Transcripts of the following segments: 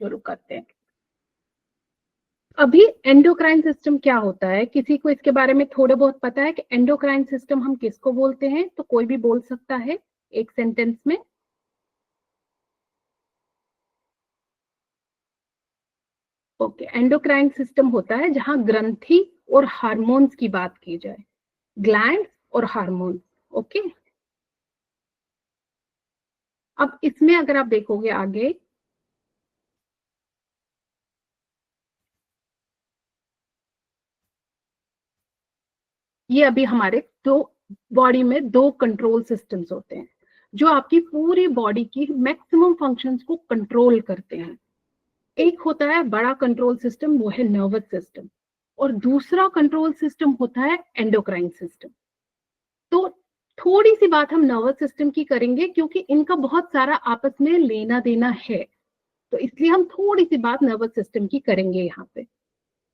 शुरू करते हैं। अभी एंडोक्राइन सिस्टम क्या होता है, किसी को इसके बारे में थोड़ा बहुत पता है कि एंडोक्राइन सिस्टम हम किसको बोलते हैं? तो कोई भी बोल सकता है एक सेंटेंस में। ओके, एंडोक्राइन सिस्टम होता है जहां ग्रंथि और हार्मोन्स की बात की जाए, ग्लैंड और हार्मोन्स। ओके, अब इसमें अगर आप देखोगे आगे, ये अभी हमारे दो बॉडी में दो कंट्रोल सिस्टम्स होते हैं जो आपकी पूरी बॉडी की मैक्सिमम फंक्शंस को कंट्रोल करते हैं। एक होता है बड़ा कंट्रोल सिस्टम, वो है नर्वस सिस्टम, और दूसरा कंट्रोल सिस्टम होता है एंडोक्राइन सिस्टम। तो थोड़ी सी बात हम नर्वस सिस्टम की करेंगे क्योंकि इनका बहुत सारा आपस में लेना देना है, तो इसलिए हम थोड़ी सी बात नर्वस सिस्टम की करेंगे यहाँ पे।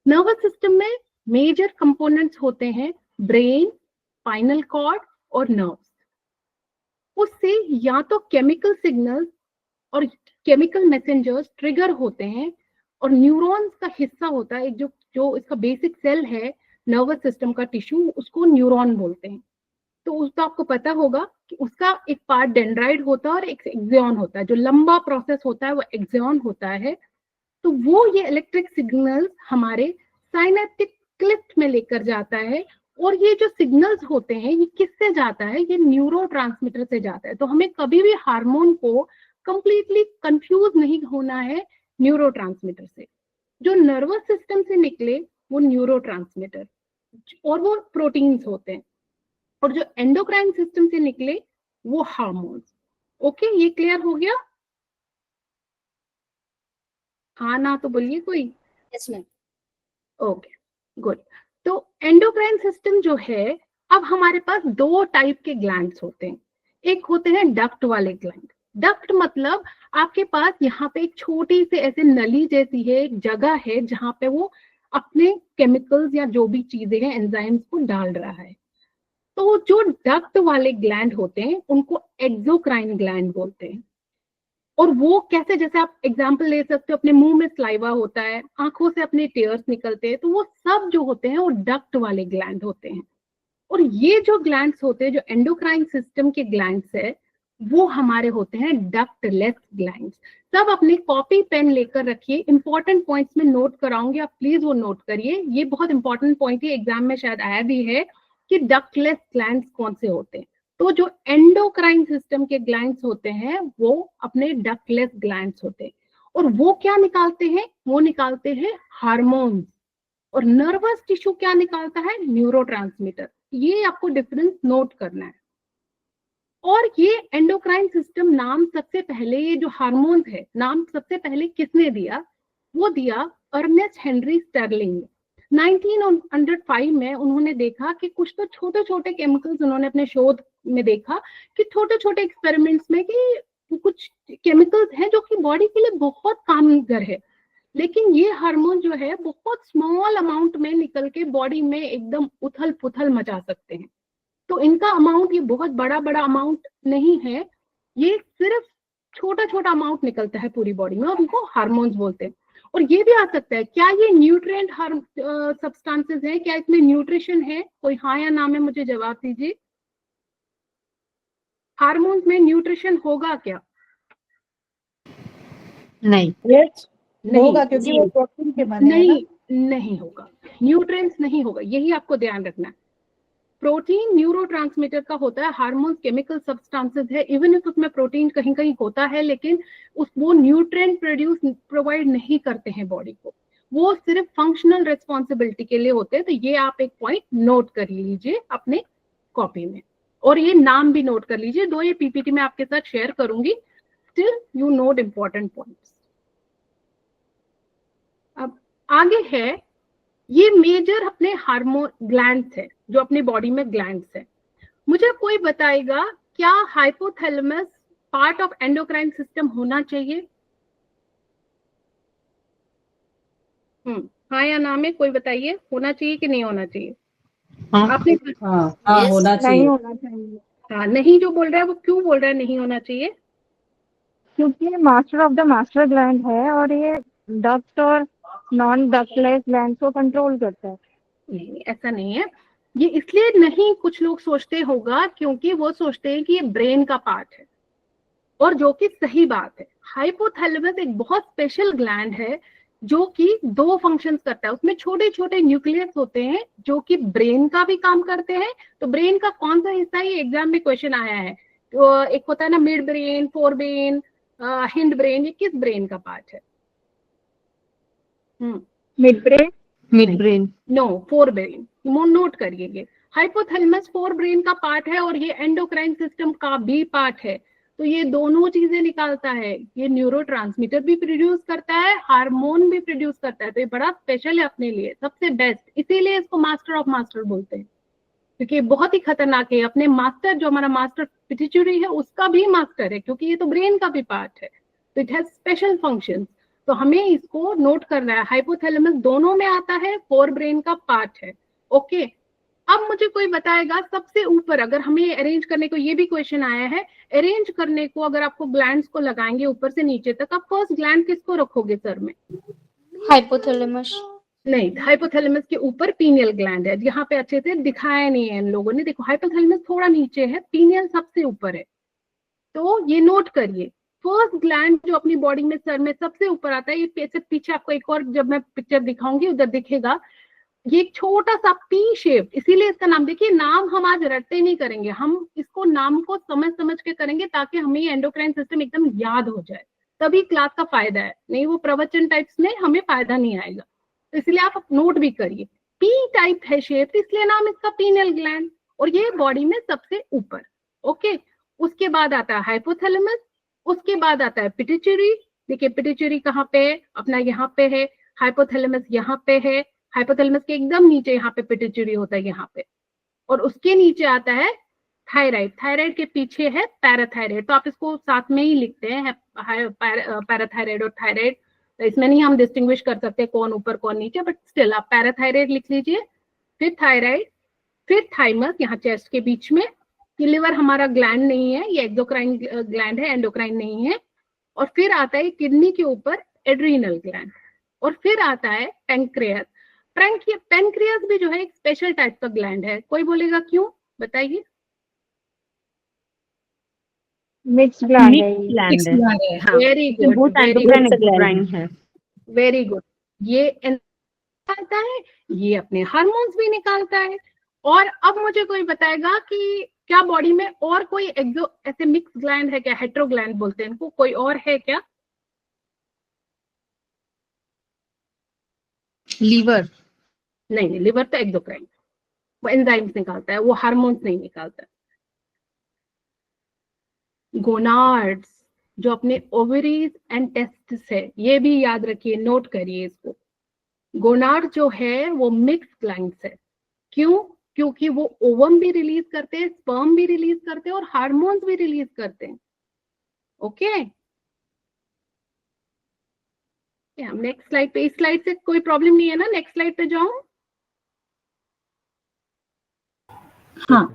नर्वस सिस्टम में मेजर कंपोनेंट्स होते हैं ब्रेन, स्पाइनल कॉर्ड और नर्व्स। उससे या तो केमिकल सिग्नल्स और केमिकल मैसेंजर्स ट्रिगर होते हैं, और न्यूरॉन्स का हिस्सा होता है, जो जो इसका बेसिक सेल है नर्वस सिस्टम का टिश्यू, उसको न्यूरॉन बोलते हैं। तो उसका आपको पता होगा कि उसका एक पार्ट डेंड्राइट होता है और एक एक्सियन होता है। जो लंबा प्रोसेस होता है वो एक्सियन होता है। तो वो ये इलेक्ट्रिक सिग्नल्स हमारे साइनेप्टिक क्लिफ्ट में लेकर जाता है, और ये जो सिग्नल्स होते हैं ये किससे जाता है? ये न्यूरोट्रांसमीटर से जाता है। तो हमें कभी भी हार्मोन को कंप्लीटली कंफ्यूज नहीं होना है न्यूरोट्रांसमीटर से। जो नर्वस सिस्टम से निकले वो न्यूरोट्रांसमीटर और वो प्रोटीन्स होते हैं, और जो एंडोक्राइन सिस्टम से निकले वो हार्मोन्स। ओके, ये क्लियर हो गया? हाँ ना तो बोलिए कोई। Yes ma'am. Okay, good. तो एंडोक्राइन सिस्टम जो है, अब हमारे पास दो टाइप के ग्लैंड्स होते हैं। एक होते हैं डक्ट वाले ग्लैंड। डक्ट मतलब आपके पास यहाँ पे एक छोटी सी ऐसे नली जैसी है, एक जगह है जहां पे वो अपने केमिकल्स या जो भी चीजें हैं एंजाइम्स को डाल रहा है। तो जो डक्ट वाले ग्लैंड होते हैं उनको एक्सोक्राइन ग्लैंड बोलते हैं। और वो कैसे, जैसे आप एग्जांपल ले सकते हो, अपने मुंह में स्लाइवा होता है, आंखों से अपने टेयर्स निकलते हैं, तो वो सब जो होते हैं वो डक्ट वाले ग्लैंड होते हैं। और ये जो ग्लैंड्स होते हैं, जो एंडोक्राइन सिस्टम के ग्लैंड्स है, वो हमारे होते हैं डक्टलेस ग्लैंड्स। सब अपने कॉपी पेन लेकर रखिए, इंपॉर्टेंट पॉइंट्स में नोट कराऊंगी, आप प्लीज वो नोट करिए। ये बहुत इंपॉर्टेंट पॉइंट है, एग्जाम में शायद आया भी है कि डक्टलेस ग्लैंड्स कौन से होते हैं। तो जो एंडोक्राइन सिस्टम के ग्लैंड्स होते हैं वो अपने डक्टलेस ग्लैंड्स होते हैं, और वो क्या निकालते हैं? वो निकालते हैं हार्मोन्स। और नर्वस टिश्यू क्या निकालता है? न्यूरोट्रांसमीटर। ये आपको डिफरेंस नोट करना है। और ये एंडोक्राइन सिस्टम नाम सबसे पहले, ये जो हार्मोन्स है, नाम सबसे पहले किसने दिया? वो दिया अर्नेस्ट हेनरी स्टर्लिंग। 1905 में उन्होंने देखा कि कुछ तो छोटे छोटे केमिकल्स, उन्होंने अपने शोध में देखा कि छोटे छोटे एक्सपेरिमेंट्स में कि कुछ केमिकल्स हैं जो कि बॉडी के लिए बहुत कामगर है, लेकिन ये हार्मोन जो है बहुत स्मॉल अमाउंट में निकल के बॉडी में एकदम उथल पुथल मचा सकते हैं। तो इनका अमाउंट ये बहुत बड़ा बड़ा अमाउंट नहीं है, ये सिर्फ छोटा छोटा अमाउंट निकलता है पूरी बॉडी में, और उनको हार्मोन्स बोलते हैं। और ये भी आ सकता है, क्या ये न्यूट्रिएंट सब्सटेंसेस हैं? क्या इसमें न्यूट्रिशन है? कोई हाँ या ना में मुझे जवाब दीजिए। हार्मोन्स में न्यूट्रिशन होगा क्या? नहीं। यस नहीं होगा, क्योंकि वो प्रोटीन के बने हैं ना। नहीं, नहीं होगा, न्यूट्रिएंट्स नहीं होगा, यही आपको ध्यान रखना है। प्रोटीन न्यूरोट्रांसमीटर का होता है, हार्मोन्स केमिकल सब्सटेंसेस है, इवन इफ उसमें प्रोटीन कहीं कहीं होता है, लेकिन वो न्यूट्रिएंट प्रोवाइड नहीं करते हैं बॉडी को, वो सिर्फ फंक्शनल रिस्पॉन्सिबिलिटी के लिए होते हैं। तो ये आप एक पॉइंट नोट कर लीजिए अपने कॉपी में, और ये नाम भी नोट कर लीजिए। दो ये पीपीटी में आपके साथ शेयर करूंगी, still you note important points. अब आगे है, ये मेजर अपने हार्मोन ग्लैंड्स है, जो अपने बॉडी में ग्लैंड्स है। मुझे कोई बताएगा क्या hypothalamus part of endocrine system होना चाहिए? हाँ या ना में कोई बताइए, होना चाहिए कि नहीं होना चाहिए? हाँ। आपने हाँ होना चाहिए। नहीं होना चाहिए। हाँ, नहीं जो बोल रहा है वो क्यों बोल रहा है नहीं होना चाहिए? क्योंकि master of the master gland है और ये डक्ट और नॉन डक्टलेस ग्लैंड को कंट्रोल करता है। नहीं, ऐसा नहीं है। ये इसलिए नहीं कुछ लोग सोचते होगा क्योंकि वो सोचते हैं कि ये ब्रेन का पार्ट है, और जो कि सही बात है। हाइपोथैलेमस एक बहुत स्पेशल ग्लैंड है जो कि दो फंक्शंस करता है। उसमें छोटे छोटे न्यूक्लियस होते हैं जो कि ब्रेन का भी काम करते हैं। तो ब्रेन का कौन सा हिस्सा है, ये एग्जाम में क्वेश्चन आया है। तो एक होता है ना mid brain, fore brain, hind brain, ये किस ब्रेन का पार्ट है? Mid brain. Mid brain, no, fore brain. Note करिए, हाइपोथैलेमस फोर ब्रेन का पार्ट है और ये एंडोक्राइन सिस्टम का भी पार्ट है। तो ये दोनों चीजें निकालता है। ये न्यूरोट्रांसमीटर भी प्रोड्यूस करता है, हार्मोन भी प्रोड्यूस करता है। तो ये बड़ा स्पेशल है अपने लिए, सबसे बेस्ट। इसीलिए इसको मास्टर ऑफ मास्टर बोलते हैं, क्योंकि ये बहुत ही खतरनाक है। अपने मास्टर, जो हमारा मास्टर पिट्यूटरी है, उसका भी मास्टर है, क्योंकि ये तो ब्रेन का भी पार्ट है। तो इट हैज स्पेशल फंक्शंस। तो हमें इसको नोट करना है। हाइपोथैलेमस दोनों में आता है, फोर ब्रेन का पार्ट है। ओके, अब मुझे कोई बताएगा सबसे ऊपर, अगर हमें अरेंज करने को, ये भी क्वेश्चन आया है, अरेंज करने को अगर आपको ग्लैंड्स को लगाएंगे ऊपर से नीचे तक, आप फर्स्ट ग्लैंड किसको रखोगे सर में? हाइपोथैलेमस। नहीं, हाइपोथैलेमस के ऊपर पीनियल ग्लैंड है। यहाँ पे अच्छे से दिखाया नहीं है इन लोगों ने। देखो, हाइपोथैलेमस थोड़ा नीचे है, पीनियल सबसे ऊपर है। तो ये नोट करिए, फर्स्ट ग्लैंड जो अपनी बॉडी में सर में सबसे ऊपर आता है, ये पीछे आपको एक और जब मैं पिक्चर दिखाऊंगी उधर दिखेगा, ये एक छोटा सा पी शेप, इसीलिए इसका नाम, देखिए नाम हम आज रटते नहीं करेंगे, हम इसको नाम को समझ समझ के करेंगे ताकि हमें ये एंडोक्राइन सिस्टम एकदम याद हो जाए। तभी क्लास का फायदा है, नहीं वो प्रवचन टाइप्स में हमें फायदा नहीं आएगा। तो इसलिए आप नोट भी करिए, पी टाइप है शेप, इसलिए नाम इसका पीनियल ग्लैंड, और ये बॉडी में सबसे ऊपर। ओके, उसके बाद आता है हाइपोथैलेमस, उसके बाद आता है पिट्यूटरी। देखिए पिट्यूटरी कहाँ पे है, अपना यहाँ पे है। हाइपोथैलेमस यहाँ पे है, हाइपोथैलेमस के एकदम नीचे यहाँ पे पिट्यूटरी होता है यहाँ पे, और उसके नीचे आता है थायराइड। थायराइड के पीछे है पैराथायराइड। तो आप इसको साथ में ही लिखते हैं, पैराथायराइड और थायराइड। तो इसमें नहीं हम डिस्टिंग्विश कर सकते कौन ऊपर कौन नीचे, बट स्टिल आप पैराथायराइड लिख लीजिए, फिर थायराइड, फिर थाइमस यहाँ चेस्ट के बीच में। ये लिवर हमारा ग्लैंड नहीं है, ये एक्सोक्राइन ग्लैंड है, एंडोक्राइन नहीं है। और फिर आता है किडनी के ऊपर एड्रीनल ग्लैंड, और फिर आता है पेंक्रियास। पेंक्रियास भी जो है एक स्पेशल टाइप का ग्लैंड है। कोई बोलेगा क्यों, बताइए? मिक्स ग्लैंड है। Very good, very good. ये निकालता है, ये अपने हार्मोन्स भी निकालता है। और अब मुझे कोई बताएगा कि क्या बॉडी में और कोई ऐसे मिक्स ग्लैंड है क्या? हेट्रो ग्लैंड बोलते हैं इनको, कोई और है क्या? लीवर। नहीं, लिवर तो एक्सोक्राइन, वो एंजाइम्स निकालता है, वो हार्मोन्स नहीं नाइट्स गोनाड्स, जो अपने ओवरीज एंड टेस्टिस है, ये भी याद रखिए, नोट करिए इसको। गोनाड जो है वो मिक्स ग्लैंड्स है। क्यों? क्योंकि वो ओवम भी रिलीज करते हैं, स्पर्म भी रिलीज करते हैं, और हार्मोन्स भी रिलीज करते हैं। ओके, नेक्स्ट स्लाइड पे, इस स्लाइड से कोई प्रॉब्लम नहीं है ना? नेक्स्ट स्लाइड पे जाऊं? हाँ,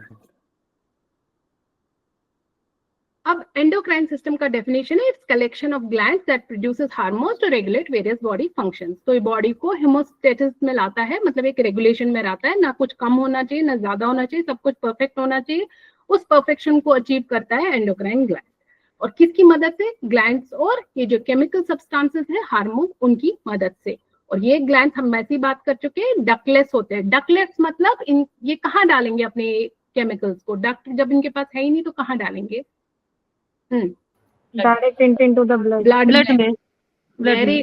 अब एंडोक्राइन सिस्टम का डेफिनेशन है, it's collection of glands that produces hormones to regulate various body functions. तो ये बॉडी को हेमोस्टेसिस में लाता है, मतलब एक रेगुलेशन में लाता है, ना कुछ कम होना चाहिए ना ज्यादा होना चाहिए, सब कुछ परफेक्ट होना चाहिए। उस परफेक्शन को अचीव करता है एंडोक्राइन ग्लैंड। और किसकी मदद से? ग्लैंड्स और ये जो केमिकल सब्सटेंसेस है हार्मोन, उनकी मदद से। और ये ग्लैंड हम वैसे ही बात कर चुके हैं, डक्टलेस होते हैं। डक्टलेस मतलब ये कहाँ डालेंगे अपने केमिकल्स को? डक्ट जब इनके पास है ही नहीं तो कहाँ डालेंगे? Direct into the blood. Blood में। वेरी,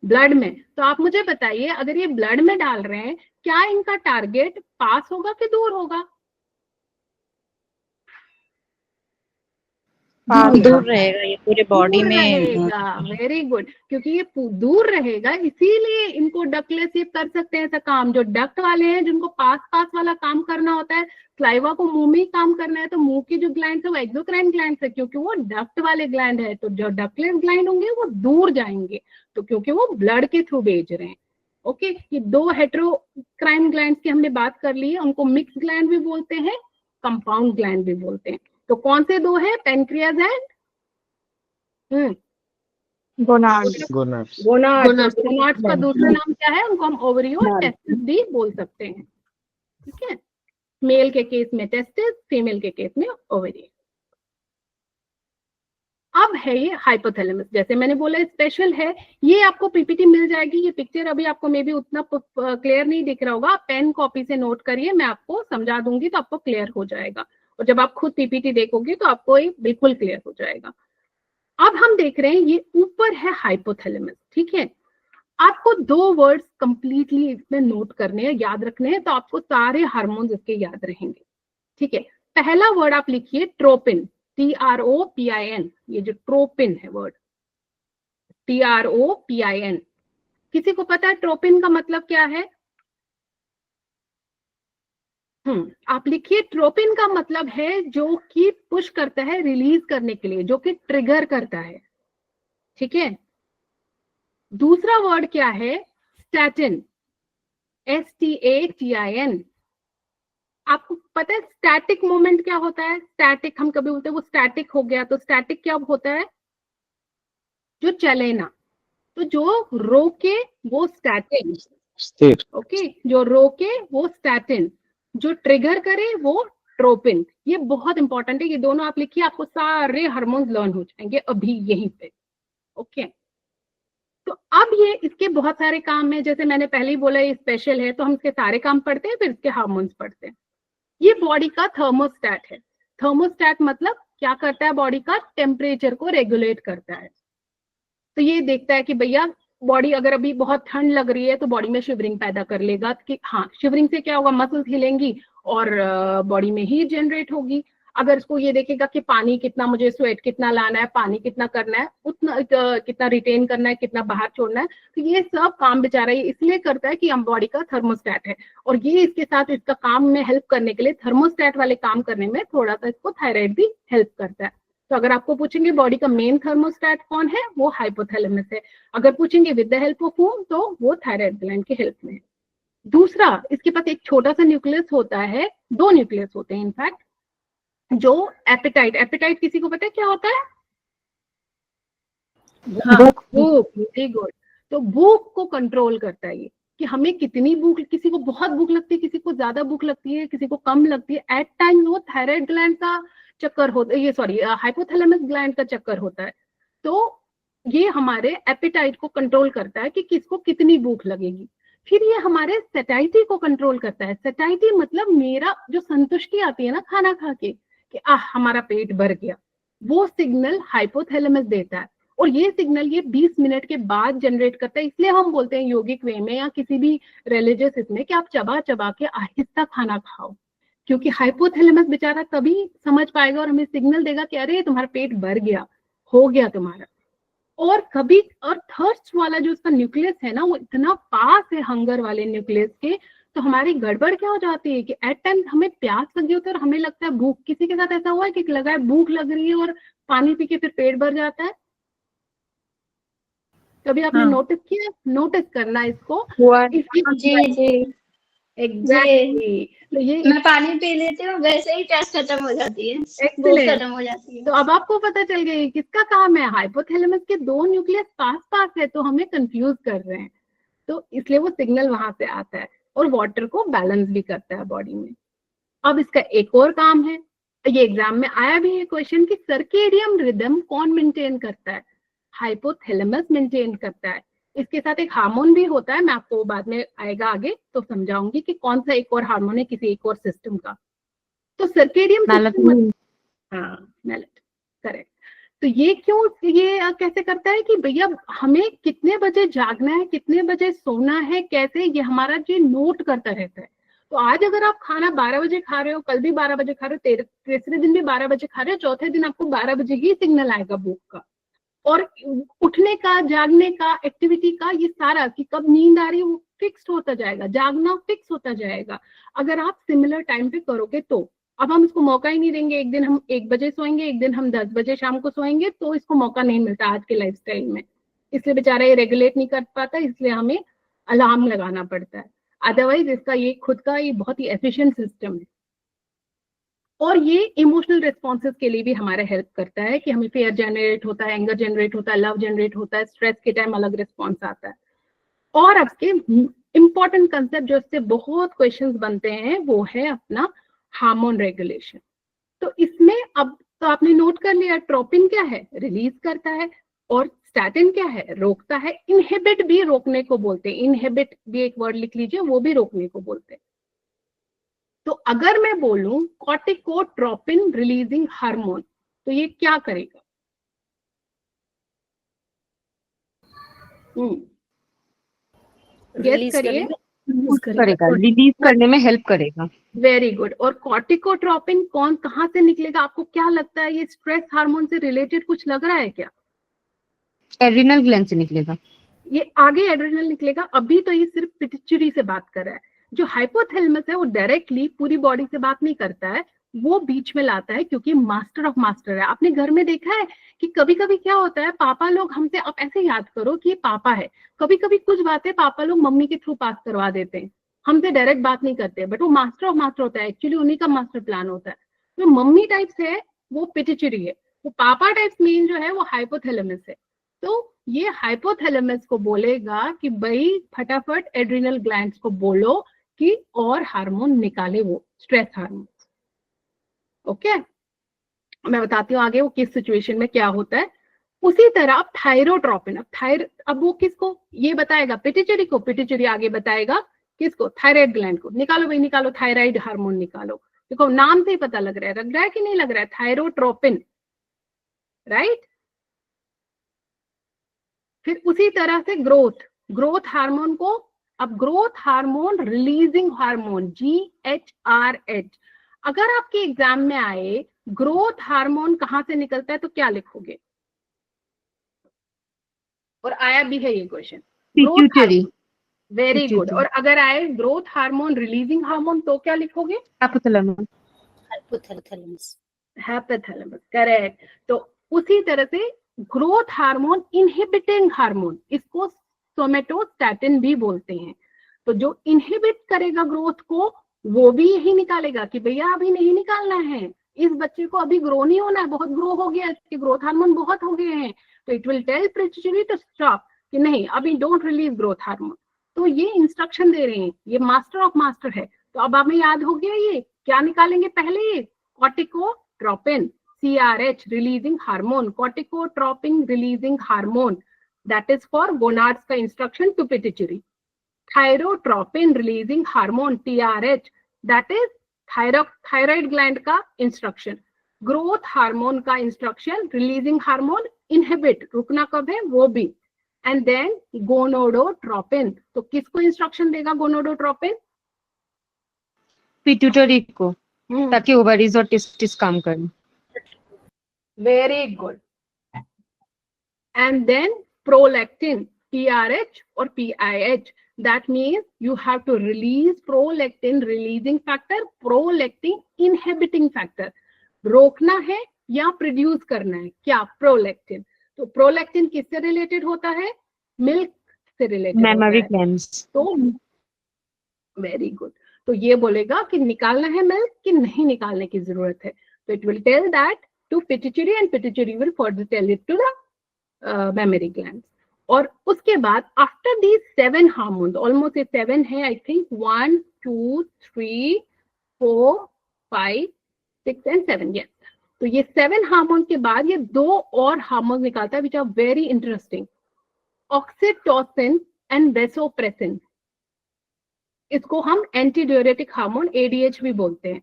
ब्लड में। तो आप मुझे बताइए, अगर ये ब्लड में डाल रहे हैं, क्या इनका टारगेट पास होगा कि दूर होगा? दूर रहेगा, ये पूरे बॉडी में रहेगा। वेरी गुड, क्योंकि ये दूर रहेगा इसीलिए इनको डक्टलेस ये कर सकते हैं ऐसा काम। जो डक्ट वाले हैं, जिनको पास पास वाला काम करना होता है, स्लाइवा को मुंह में ही काम करना है, तो मुंह के जो ग्लैंड है वो एक्सोक्राइन ग्लैंड है, क्योंकि वो डक्ट वाले ग्लैंड है। तो जो डक्टलेस ग्लैंड होंगे वो दूर जाएंगे, तो क्योंकि वो ब्लड के थ्रू भेज रहे हैं। ओके, ये दो हेट्रोक्राइन ग्लैंड की हमने बात कर ली है, उनको मिक्स ग्लैंड भी बोलते हैं, कंपाउंड ग्लैंड भी बोलते हैं। तो कौन से दो है? Pancreas and gonads. Gonads. Gonads. Gonads का दूसरा नाम क्या है? उनको हम ओवरी और टेस्टिस भी बोल सकते हैं, ठीक है। मेल के केस में टेस्टिस, फीमेल के केस में ओवरी। अब है ये हाइपोथैलेमस, जैसे मैंने बोला स्पेशल है, ये आपको पीपीटी मिल जाएगी। ये पिक्चर अभी आपको मे बी उतना क्लियर नहीं दिख रहा होगा, आप पेन कॉपी से नोट करिए, मैं आपको समझा दूंगी तो आपको क्लियर हो जाएगा, और जब आप खुद पीपीटी देखोगे तो आपको ये बिल्कुल क्लियर हो जाएगा। अब हम देख रहे हैं ये ऊपर है हाइपोथैलेमस, ठीक है। आपको दो वर्ड्स कंप्लीटली इसमें नोट करने हैं, याद रखने हैं, तो आपको सारे हार्मोन्स इसके याद रहेंगे, ठीक है। पहला वर्ड आप लिखिए ट्रोपिन, TROPIN, ये जो ट्रोपिन है वर्ड, TROPIN। किसी को पता है ट्रोपिन का मतलब क्या है? आप लिखिए ट्रोपिन का मतलब है जो कि पुश करता है रिलीज करने के लिए, जो कि ट्रिगर करता है, ठीक है। दूसरा वर्ड क्या है? Statin, STATIN। आपको पता है स्टैटिक मोमेंट क्या होता है? स्टैटिक हम कभी बोलते हैं वो स्टैटिक हो गया, तो स्टैटिक क्या होता है? जो चले ना, तो जो रोके वो स्टैटिन, ओके, जो रोके वो स्टैटिन, जो ट्रिगर करे वो ट्रोपिन। ये बहुत इंपॉर्टेंट है, ये दोनों आप लिखिए, आपको सारे हार्मोन्स लर्न हो जाएंगे अभी यहीं पे, ओके। तो अब ये इसके बहुत सारे काम है, जैसे मैंने पहले ही बोला ये स्पेशल है, तो हम इसके सारे काम पढ़ते हैं, फिर इसके हार्मोन्स पढ़ते हैं। ये बॉडी का थर्मोस्टैट है। थर्मोस्टैट मतलब क्या करता है? बॉडी का टेम्परेचर को रेगुलेट करता है। तो ये देखता है कि भैया बॉडी अगर अभी बहुत ठंड लग रही है तो बॉडी में शिवरिंग पैदा कर लेगा, कि हाँ शिवरिंग से क्या होगा? मसल्स हिलेंगी और बॉडी में हीट जनरेट होगी। अगर इसको ये देखेगा कि पानी कितना, मुझे स्वेट कितना लाना है, पानी कितना करना है, उतना कितना रिटेन करना है, कितना बाहर छोड़ना है, तो ये सब काम बेचारा ये इसलिए करता है कि हम बॉडी का थर्मोस्टैट है। और ये इसके साथ इसका काम में हेल्प करने के लिए, थर्मोस्टैट वाले काम करने में थोड़ा सा इसको थायराइड भी हेल्प करता है। तो अगर आपको पूछेंगे बॉडी का मेन थर्मोस्टैट कौन है, वो हाइपोथैलेमस है। अगर पूछेंगे with the help of home, तो वो थायराइड ग्लैंड की हेल्प में है। दूसरा, इसके पास एक छोटा सा न्यूक्लियस होता है, दो न्यूक्लियस होते हैं इनफैक्ट, जो एपेटाइट, एपेटाइट किसी को पता है क्या होता है? भूख, वेरी गुड। तो भूख को कंट्रोल करता है ये, कि हमें कितनी भूख, किसी को बहुत भूख लगती है, किसी को ज्यादा भूख लगती है, किसी को कम लगती है। एट टाइम वो थायराइड ग्लैंड का चक्कर होता है, ये सॉरी हाइपोथैलेमस ग्लैंड का चक्कर होता है। तो ये हमारे एपेटाइट को कंट्रोल करता है कि किसको कितनी भूख लगेगी। फिर ये हमारे सेटाइटी को कंट्रोल करता है। सेटाइटी मतलब मेरा जो संतुष्टि आती है ना खाना खा के, कि हमारा पेट भर गया, वो सिग्नल हाइपोथैलेमस देता है। और ये सिग्नल ये 20 मिनट के बाद जनरेट करता है। इसलिए हम बोलते हैं योगिक वे में या किसी भी रिलीजियस इसमें कि आप चबा चबा के आहिस्ता खाना खाओ, क्योंकि हाइपोथैलेमस बेचारा तभी समझ पाएगा और हमें सिग्नल देगा कि अरे तुम्हारा पेट भर गया, हो गया तुम्हारा। और कभी और थर्स्ट वाला जो उसका न्यूक्लियस है ना, वो इतना पास है हंगर वाले न्यूक्लियस के, तो हमारी गड़बड़ क्या हो जाती है कि एट टाइम हमें प्यास लगी होती है और हमें लगता है भूख। किसी के साथ ऐसा हुआ है कि लगा है भूख लग रही है और पानी पी के फिर पेट भर जाता है? कभी आपने नोटिस किया? नोटिस करना इसको। जी एग्जैक्टली। तो ये मैं पानी पी लेती हूँ, वैसे ही प्यास खत्म हो जाती है, भूख खत्म हो जाती है। तो अब आपको पता चल गया किसका काम है। हाइपोथैलेमस के दो न्यूक्लियस पास पास है, तो हमें कंफ्यूज कर रहे हैं, तो इसलिए वो सिग्नल वहां से आता है और वाटर को बैलेंस भी करता है बॉडी में। अब इसका एक और काम है, ये एग्जाम में आया भी है क्वेश्चन, कि सर्केडियम रिदम कौन मेंटेन करता है? हाइपोथैलेमस मेंटेन करता है। इसके साथ एक हार्मोन भी होता है, मैं आपको बाद में आएगा आगे तो समझाऊंगी कि कौन सा एक और हार्मोन है किसी एक और सिस्टम का। तो सर्केडियम सिस्टम, हाँ मेलेट, करेक्ट। तो ये क्यों, ये कैसे करता है कि भैया हमें कितने बजे जागना है, कितने बजे सोना है, कैसे, ये हमारा जो नोट करता रहता है। तो आज अगर आप खाना 12 बजे खा रहे हो, कल भी 12 बजे खा रहे हो, तीसरे दिन भी 12 बजे खा रहे हो, चौथे दिन आपको 12 बजे ही सिग्नल आएगा भूख का। और उठने का, जागने का, एक्टिविटी का, ये सारा कि कब नींद आ रही है वो फिक्स्ड होता जाएगा, जागना फिक्स होता जाएगा, अगर आप सिमिलर टाइम पे करोगे तो। अब हम इसको मौका ही नहीं देंगे, एक दिन हम 1 बजे सोएंगे, एक दिन हम 10 बजे शाम को सोएंगे, तो इसको मौका नहीं मिलता आज के लाइफस्टाइल में। इसलिए बेचारा ये रेगुलेट नहीं कर पाता, इसलिए हमें अलार्म लगाना पड़ता है। अदरवाइज इसका ये खुद का ये बहुत ही एफिशिएंट सिस्टम है। और ये इमोशनल रिस्पॉन्सेज के लिए भी हमारा हेल्प करता है कि हमें फेयर जनरेट होता है, एंगर जनरेट होता है, लव जनरेट होता है, स्ट्रेस के टाइम अलग रिस्पॉन्स आता है। और अब के इंपॉर्टेंट कंसेप्ट जो इससे बहुत क्वेश्चंस बनते हैं वो है अपना हार्मोन रेगुलेशन। तो इसमें अब तो आपने नोट कर लिया, ट्रोपिन क्या है, रिलीज करता है, और स्टैटिन क्या है, रोकता है। इनहिबिट भी रोकने को बोलते हैं, इनहिबिट भी एक वर्ड लिख लीजिए, वो भी रोकने को बोलते हैं। तो अगर मैं बोलूं कॉर्टिकोट्रोपिन रिलीजिंग हार्मोन, तो ये क्या करेगा? गेस करिए। रिलीज करने में हेल्प करेगा। Very good. और कॉर्टिकोट्रोपिन कहाँ से निकलेगा? आपको क्या लगता है, ये स्ट्रेस हार्मोन से रिलेटेड कुछ लग रहा है क्या? एड्रिनल ग्लैंड से निकलेगा। ये आगे एड्रिनल निकलेगा, अभी तो ये सिर्फ पिट्यूटरी से बात कर रहा है। जो हाइपोथैलेमस है वो डायरेक्टली पूरी बॉडी से बात नहीं करता है, वो बीच में लाता है, क्योंकि मास्टर ऑफ मास्टर है। आपने घर में देखा है कि कभी कभी क्या होता है, पापा लोग हमसे, आप ऐसे याद करो कि ये पापा है, कभी कभी कुछ बातें पापा लोग मम्मी के थ्रू पास करवा देते हैं, हमसे डायरेक्ट बात नहीं करते, बट वो मास्टर ऑफ मास्टर होता है, एक्चुअली उन्हीं का मास्टर प्लान होता है। जो मम्मी टाइप्स है वो पिट्यूटरी है, वो पापा टाइप्स मेन जो है वो हाइपोथैलेमस है। तो ये हाइपोथैलेमस को बोलेगा कि भाई फटाफट एड्रिनल ग्लैंड्स को बोलो कि और हार्मोन निकाले, वो स्ट्रेस हार्मोन। ओके, मैं बताती हूँ आगे वो किस सिचुएशन में क्या होता है। उसी तरह अब थायरोट्रोपिन, अब वो किसको ये बताएगा, पिट्यूटरी को, पिट्यूटरी आगे बताएगा किसको, थायराइड ग्लैंड को। निकालो भाई निकालो, थायराइड हार्मोन निकालो। देखो नाम से ही पता लग रहा है कि नहीं लग रहा है, थायरोट्रोपिन, राइट। फिर उसी तरह से ग्रोथ हार्मोन को, अब growth hormone releasing hormone GHRH। अगर आपके एग्जाम में आए ग्रोथ हार्मोन कहां से निकलता है तो क्या लिखोगे? और आया भी है ये क्वेश्चन, पिट्यूटरी। Very good. और अगर आए ग्रोथ हार्मोन रिलीजिंग हार्मोन तो क्या लिखोगे? Hypothalamus, correct. तो उसी तरह से ग्रोथ हार्मोन इनहिबिटिंग हार्मोन, इसको सोमेटोस्टैटिन भी बोलते हैं। तो जो इनहिबिट करेगा ग्रोथ को वो भी यही निकालेगा कि भैया अभी नहीं निकालना है, इस बच्चे को अभी ग्रो नहीं होना है, बहुत ग्रो हो गया, इसके ग्रोथ हार्मोन बहुत हो गए हैं। तो it will tell pituitary to stop, कि नहीं अभी डोंट रिलीज ग्रोथ हार्मोन। तो ये इंस्ट्रक्शन दे रहे हैं, ये मास्टर ऑफ मास्टर है। तो अब हमें याद हो गया ये क्या निकालेंगे पहले, ये corticotropin CRH releasing hormone, corticotropin releasing hormone, that is for gonads का instruction to pituitary. Thyrotropin releasing hormone TRH, that is thyroid gland का इंस्ट्रक्शन। ग्रोथ हार्मोन का इंस्ट्रक्शन रिलीजिंग हार्मोन, इनहिबिट रुकना कब है वो भी। एंड देन गोनोडोट्रोपिन, तो किसको इंस्ट्रक्शन देगा गोनोडोट्रोपिन? पिट्यूटरी को, ताकि ओवरीज और टेस्टिस काम करें। Very good. And then prolactin PRH और PIH, that means you have to release prolactin releasing factor, prolactin inhibiting factor। रोकना है या प्रोड्यूस करना है, क्या? प्रोलैक्टिन। तो प्रोलैक्टिन किससे रिलेटेड होता है? मिल्क से रिलेटेड होता है। तो वेरी गुड। तो ये बोलेगा कि निकालना है मिल्क कि नहीं निकालने की जरूरत है। तो it will tell that to pituitary and pituitary will further tell it to the memory glands. और उसके बाद आफ्टर दीज 7 हार्मोन्स, ऑलमोस्ट ये 7 है आई थिंक, 1 2 3 4 5 6 एंड 7, यस। तो ये 7 हार्मोन के बाद ये 2 और हार्मोन निकालता है which are very interesting, oxytocin and vasopressin. इसको हम एंटीडायरेटिक हार्मोन ADH भी बोलते हैं।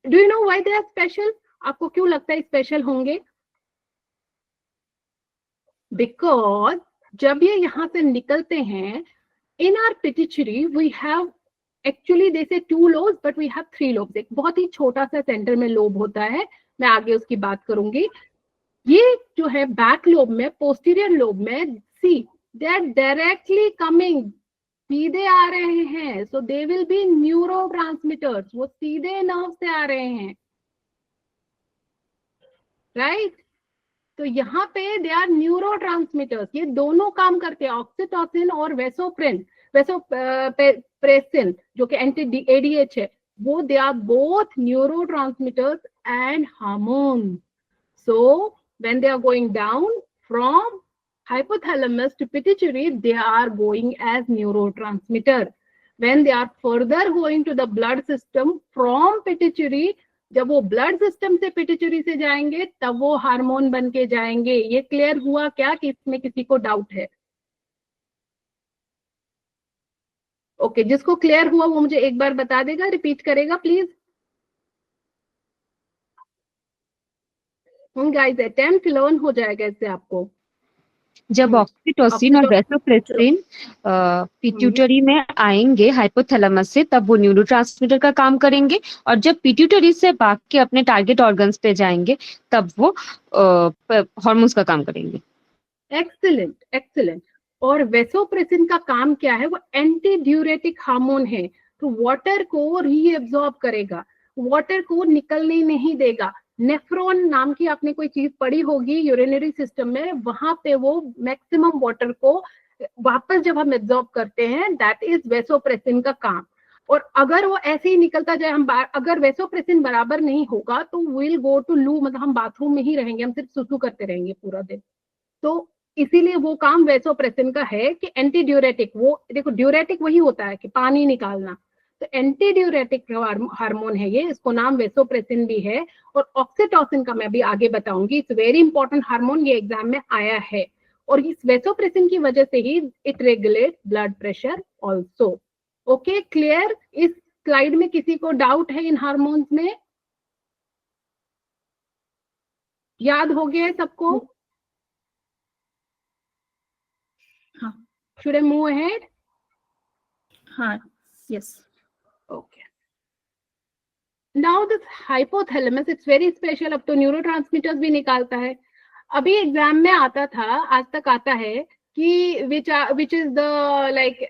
Do you know why they are special? आपको क्यों लगता है स्पेशल होंगे? बिकॉज जब ये यहां से निकलते हैं, in our pituitary we have actually they say 2 lobes but we have 3 lobes. एक बहुत ही छोटा सा सेंटर में लोब होता है, मैं आगे उसकी बात करूंगी। ये जो है बैक लोब में, पोस्टीरियर लोब में, सी दे आर डायरेक्टली कमिंग, सीधे आ रहे हैं। सो दे विल बी न्यूरोट्रांसमीटर्स, वो सीधे नर्व से आ रहे हैं, राइट। तो यहाँ पे दे आर न्यूरोट्रांसमीटर्स, ये दोनों काम करते हैं, ऑक्सीटोसिन और वेसोप्रेसिन जो कि एंटी ADH है, वो they are both neurotransmitters and hormone. So when they are going down from hypothalamus to pituitary, they are going as neurotransmitter. When they are further going to the blood system from pituitary, जब वो blood system से pituitary से जाएंगे तब वो hormone बन के जाएंगे. ये क्लियर हुआ क्या कि इसमें किसी को डाउट है? ओके, जिसको क्लियर हुआ वो मुझे एक बार बता देगा, रिपीट करेगा प्लीज. गाइस अटेम्प्ट लर्न हो जाएगा इससे आपको. जब ऑक्सीटोसिन और वैसोप्रेसिन पिट्यूटरी में आएंगे हाइपोथैलेमस से, तब वो न्यूरोट्रांसमीटर का काम करेंगे, और जब पिट्यूटरी से भाग के अपने टारगेट ऑर्गन्स पे जाएंगे तब वो हार्मोन्स का काम करेंगे. Excellent, excellent. और वैसोप्रेसिन का काम क्या है? वो एंटी ड्यूरेटिक हार्मोन है, तो वाटर को रीएब्सॉर्ब करेगा, वाटर को निकलने नहीं देगा. नेफ्रॉन नाम की आपने कोई चीज पढ़ी होगी यूरिनरी सिस्टम में, वहां पे वो मैक्सिमम वाटर को वापस जब हम एब्सॉर्ब करते हैं, दैट इज वैसोप्रेसिन का काम. और अगर वो ऐसे ही निकलता जाए, हम अगर वैसोप्रेसिन बराबर नहीं होगा तो विल गो टू लू, मतलब हम बाथरूम में ही रहेंगे, हम सिर्फ सुसु करते रहेंगे पूरा दिन. तो इसीलिए वो काम वैसोप्रेसिन का है कि एंटी ड्यूरेटिक, वो देखो ड्यूरेटिक वही होता है कि पानी निकालना, तो एंटी ड्यूरेटिक हार्मोन है ये, इसको नाम वैसोप्रेसिन भी है. और ऑक्सीटोसिन का मैं भी आगे बताऊंगी, इट्स वेरी इंपॉर्टेंट हार्मोन, ये एग्जाम में आया है. और इस वैसोप्रेसिन की वजह से ही it regulate blood pressure also. Okay, clear? इस स्लाइड में किसी को डाउट है इन हार्मोन्स में? याद हो गया है सबको? हाँ. Should I move ahead? हाँ, yes. Okay. Now this hypothalamus, it's very special. अब तो न्यूरोट्रांसमीटर्स भी निकालता है. अभी एग्जाम में आता था, आज तक आता है कि which is the like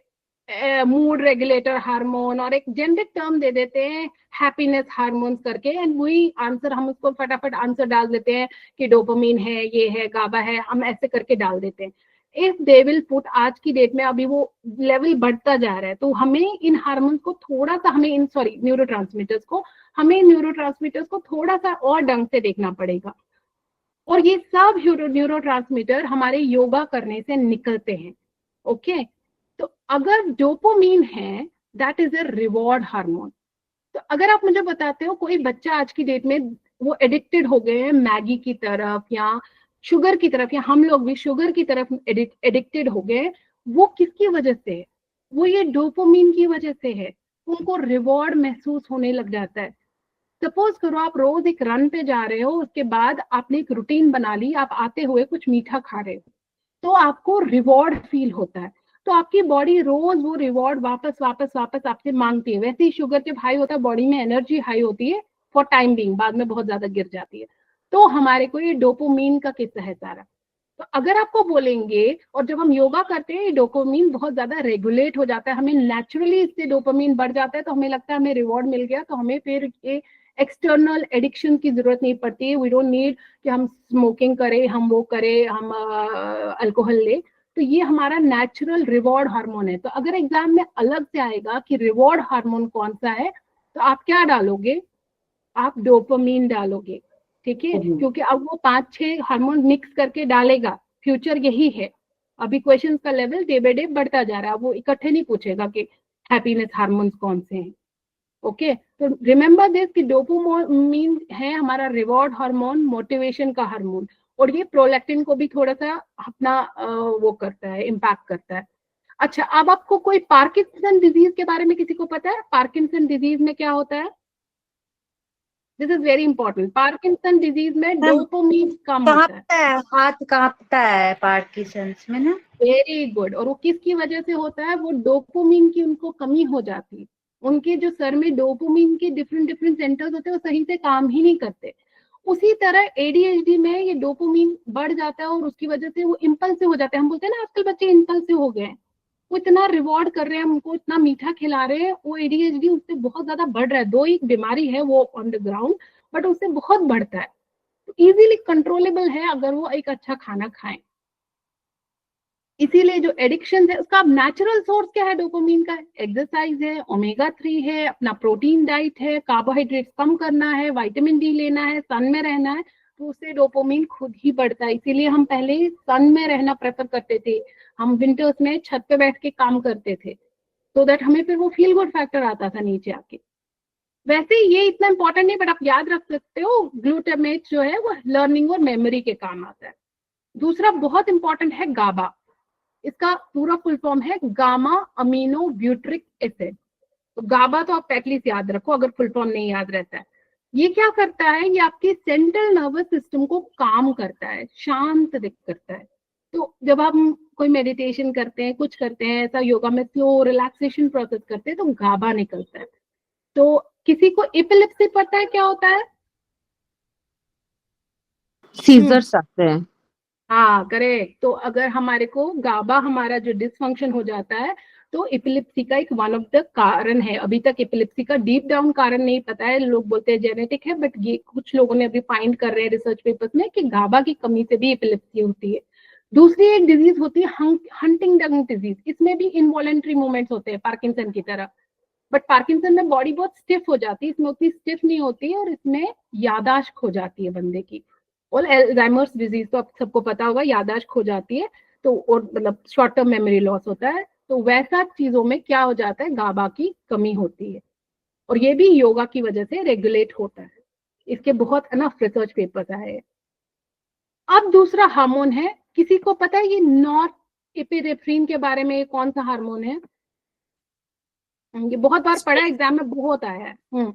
mood regulator hormone, और एक जेनरिक टर्म दे देते हैं हैप्पीनेस हार्मोन्स करके, एंड वही आंसर हम उसको फटाफट आंसर डाल देते हैं कि डोपामिन है, ये है, गाबा है, हम ऐसे करके डाल देते हैं. इफ दे विल पुट, आज की डेट में अभी वो लेवल बढ़ता जा रहा है, तो हमें इन हार्मोन्स को थोड़ा सा, हमें इन न्यूरोट्रांसमीटर्स को थोड़ा सा और ढंग से देखना पड़ेगा. और ये सब न्यूरोट्रांसमीटर हमारे योगा करने से निकलते हैं. ओके, तो अगर डोपामिन है, that is a reward hormone. तो अगर आप मुझे बताते हो कोई बच्चा आज की डेट में वो एडिक्टेड हो गए हैं मैगी की तरफ या शुगर की तरफ, या हम लोग भी शुगर की तरफ एडिक्टेड हो गए, वो किसकी वजह से है? वो ये डोपामिन की वजह से है. उनको रिवॉर्ड महसूस होने लग जाता है. सपोज करो आप रोज एक रन पे जा रहे हो, उसके बाद आपने एक रूटीन बना ली, आप आते हुए कुछ मीठा खा रहे हो, तो आपको रिवॉर्ड फील होता है, तो आपकी बॉडी रोज वो रिवॉर्ड वापस वापस वापस आपसे मांगती है. वैसे ही शुगर जब हाई होता है, बॉडी में एनर्जी हाई होती है फॉर टाइम बीइंग, बाद में बहुत ज्यादा गिर जाती है. तो हमारे को ये डोपामिन का किस्सा है सारा. तो अगर आपको बोलेंगे, और जब हम योगा करते हैं डोपामिन बहुत ज्यादा रेगुलेट हो जाता है, हमें नेचुरली इससे डोपामिन बढ़ जाता है, तो हमें लगता है हमें रिवॉर्ड मिल गया, तो हमें फिर ये एक्सटर्नल एडिक्शन की जरूरत नहीं पड़ती है. वी डोंट नीड कि हम स्मोकिंग करें, हम वो करें, हम अल्कोहल ले. तो ये हमारा नेचुरल रिवॉर्ड हार्मोन है. तो अगर एग्जाम में अलग से आएगा कि रिवॉर्ड हार्मोन कौन सा है, तो आप क्या डालोगे? आप डोपामिन डालोगे. ठीक है, क्योंकि अब वो 5-6 हार्मोन मिक्स करके डालेगा. फ्यूचर यही है. अभी क्वेश्चंस का लेवल डे बाय डे बढ़ता जा रहा है, वो इकट्ठे नहीं पूछेगा कि हैप्पीनेस हार्मोन्स कौन से हैं. ओके, तो रिमेंबर दिस कि डोपामिन है हमारा रिवॉर्ड हार्मोन, मोटिवेशन का हार्मोन, और ये प्रोलैक्टिन को भी थोड़ा सा अपना वो करता है, इम्पैक्ट करता है. अच्छा, अब आपको कोई पार्किंसन डिजीज के बारे में किसी को पता है? पार्किंसन डिजीज में क्या होता है? This is very important. Parkinson disease में डोपामिन कम होता है. हाथ कांपता है पार्किंसंस में ना. Very good. और वो किसकी वजह से होता है? वो डोपामिन की उनको कमी हो जाती है. उनके जो सर में डोपामिन के डिफरेंट सेंटर्स होते हैं, वो सही से काम ही नहीं करते. उसी तरह एडीएचडी में ये डोपामिन बढ़ जाता है, और उसकी वजह से वो इम्पल्सिव हो जाते हैं. हम बोलते हैं ना आजकल बच्चे इम्पल्सिव हो गए हैं, वो इतना रिवॉर्ड कर रहे हैं, उनको इतना मीठा खिला रहे हैं, वो एडीएचडी उससे बहुत ज्यादा बढ़ रहा है. दो एक बीमारी है वो ऑन द ग्राउंड, बट उससे बहुत बढ़ता है. तो इजीली कंट्रोलेबल है अगर वो एक अच्छा खाना खाएं. इसीलिए जो एडिक्शन है उसका नेचुरल सोर्स क्या है डोपामिन का? एक्सरसाइज है, ओमेगा 3 है, अपना प्रोटीन डाइट है, कार्बोहाइड्रेट कम करना है, विटामिन डी लेना है, सन में रहना है, तो उससे डोपामिन खुद ही बढ़ता है। इसीलिए हम पहले सन में रहना प्रेफर करते थे, हम विंटर्स में छत पे बैठ के काम करते थे, तो दैट हमें फिर वो फील गुड फैक्टर आता था नीचे आके। वैसे ये इतना इंपॉर्टेंट नहीं, बट आप याद रख सकते हो ग्लूटामेट जो है वो लर्निंग और मेमोरी के काम आता है। दूसरा बहुत इंपॉर्टेंट है गाबा। इसका पूरा फुल फॉर्म है गामा अमीनो ब्यूट्रिक एसिड। तो गाबा तो आप एटलीस्ट याद रखो अगर फुल फॉर्म नहीं याद रहता है। ये क्या करता है? ये आपके सेंट्रल नर्वस सिस्टम को काम करता है, शांत करता है। तो जब हम कोई मेडिटेशन करते हैं, कुछ करते हैं ऐसा, योगा में स्लो रिलैक्सेशन प्रोसेस करते हैं, तो गाबा निकलता है। तो किसी को एपिलेप्सी पता है क्या होता है? सीजर्स आते हैं। हाँ करेक्ट। तो अगर हमारे को गाबा हमारा जो डिसफंक्शन हो जाता है तो एपिलेप्सी का एक वन ऑफ द कारण है। अभी तक एपिलेप्सी का डीप डाउन कारण नहीं पता है, लोग बोलते हैं जेनेटिक है, बट ये कुछ लोगों ने अभी फाइंड कर रहे हैं रिसर्च पेपर्स में कि गाबा की कमी से भी एपिलेप्सी होती है। दूसरी एक डिजीज होती है हंटिंगटन डिजीज। इसमें भी इनवॉलेंट्री मूवमेंट्स होते हैं पार्किंसन की तरह, बट पार्किंसन में बॉडी बहुत स्टिफ हो जाती है, इसमें उतनी स्टिफ नहीं होती है और इसमें यादाश्त खो जाती है बंदे की। और एल्जाइमर्स डिजीज तो आप सबको पता होगा, यादाश्त खो जाती है, तो और मतलब शॉर्ट टर्म मेमोरी लॉस होता है। तो वैसा चीजों में क्या हो जाता है? गाबा की कमी होती है, और ये भी योगा की वजह से रेगुलेट होता है। इसके बहुत अनफ रिसर्च पेपर्स आए हैं। अब दूसरा हार्मोन है, किसी को पता है ये नॉर्थ एपिनेफ्रिन के बारे में? कौन सा हार्मोन है? ये बहुत बार पढ़ा, एग्जाम में बहुत आया है।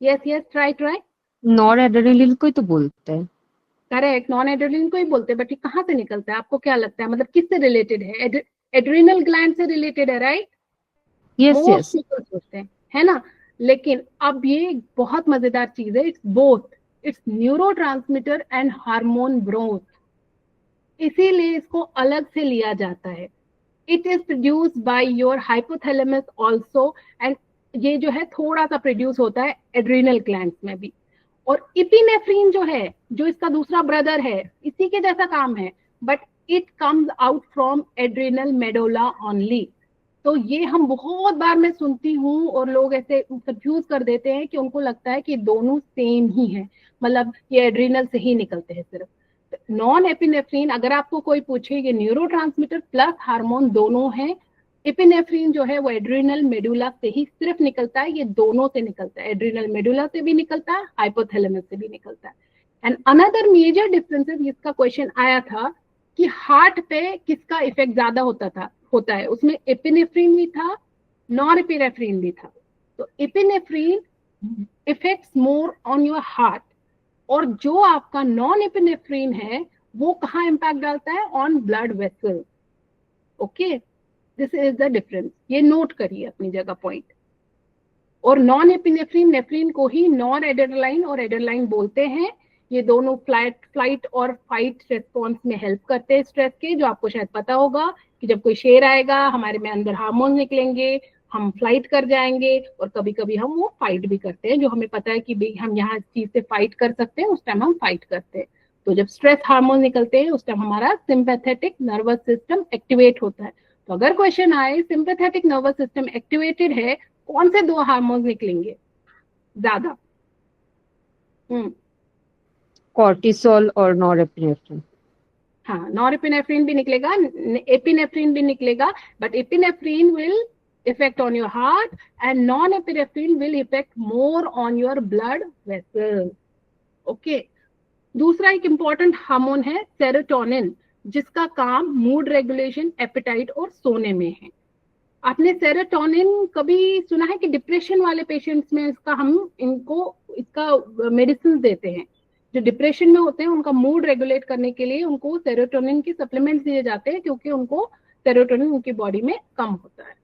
Yes yes, try. नॉरएड्रेनालिन को ही तो बोलते हैं। करेक्ट, नॉन एड्रेनलिन को ही बोलते हैं, बट ये कहाँ से निकलता है? आपको क्या लगता है, मतलब किससे रिलेटेड है? एड्रिनल ग्लैंड से रिलेटेड है, right? Yes most yes. People सोचते हैं, है ना? लेकिन अब ये बहुत मजेदार चीज है, it's both, it's neurotransmitter and hormone both. इसीलिए इसको अलग से लिया जाता है। It is produce by your hypothalamus also, and ये जो है थोड़ा सा प्रोड्यूस होता है एड्रिनल ग्लैंड्स में भी। और इपिनेफ्रिन जो है, जो इसका दूसरा ब्रदर है, इसी के जैसा काम है, but it comes out from adrenal medulla only. तो ये हम बहुत बार मैं सुनती हूँ और लोग ऐसे कंफ्यूज कर देते हैं कि उनको लगता है कि दोनों सेम ही है, मतलब ये एड्रिनल से ही निकलते हैं सिर्फ। नॉन एपिनेफ्रिन, अगर आपको कोई पूछे, ये न्यूरोट्रांसमीटर प्लस हार्मोन दोनों हैं। एपिनेफ्रिन जो है वो एड्रिनल मेडुला से ही सिर्फ निकलता है, ये दोनों से निकलता है, एड्रिनल मेडुला से भी निकलता है, हाइपोथैलेमस से भी निकलता है। एंड अनदर मेजर डिफरेंसेस, इसका क्वेश्चन आया था कि हार्ट पे किसका इफेक्ट ज्यादा होता है, उसमें एपिनेफ्रिन भी था, नॉन एपिनेफ्रिन भी था। तो epinephrine effects more on your heart, और जो आपका नॉन एपिनेफ्रिन है वो कहाँ इम्पैक्ट डालता है? On blood vessel. Okay, this is the difference, ये नोट करिए अपनी जगह पॉइंट। और नॉन एपिनेफ्रिन नेफ्रिन को ही नॉन एड्रेनालाइन और एड्रेनालाइन बोलते हैं। ये दोनों फ्लाइट और फाइट रेस्पॉन्स में हेल्प करते हैं स्ट्रेस के, जो आपको शायद पता होगा कि जब कोई शेर आएगा हमारे में अंदर हार्मोन निकलेंगे, हम फ्लाइट कर जाएंगे, और कभी कभी हम वो फाइट भी करते हैं, जो हमें पता है कि हम यहाँ इस चीज से फाइट कर सकते हैं, उस टाइम हम फाइट करते हैं। तो जब स्ट्रेस हार्मोन निकलते हैं उस टाइम हमारा सिंपैथेटिक नर्वस सिस्टम एक्टिवेट होता है। तो अगर क्वेश्चन आए सिंपैथेटिक नर्वस सिस्टम एक्टिवेटेड है, कौन से दो हार्मोन निकलेंगे ज्यादा? कॉर्टिसोल और नॉरएपिनेफ्रिन। हाँ, नॉरएपिनेफ्रिन भी निकलेगा, एपिनेफ्रिन भी निकलेगा, but epinephrine will effect on your heart and non-epinephrine will effect more on your blood vessels. Okay, दूसरा एक इंपॉर्टेंट हार्मोन है सेरोटोनिन, जिसका काम मूड रेगुलेशन, एपेटाइट और सोने में है। आपने सेरोटोनिन कभी सुना है कि डिप्रेशन वाले पेशेंट्स में इसका मेडिसिन देते हैं? जो डिप्रेशन में होते हैं उनका मूड रेगुलेट करने के लिए उनको सेरोटोनिन की सप्लीमेंट्स दिए जाते हैं, क्योंकि उनको सेरोटोनिन उनकी बॉडी में कम होता है।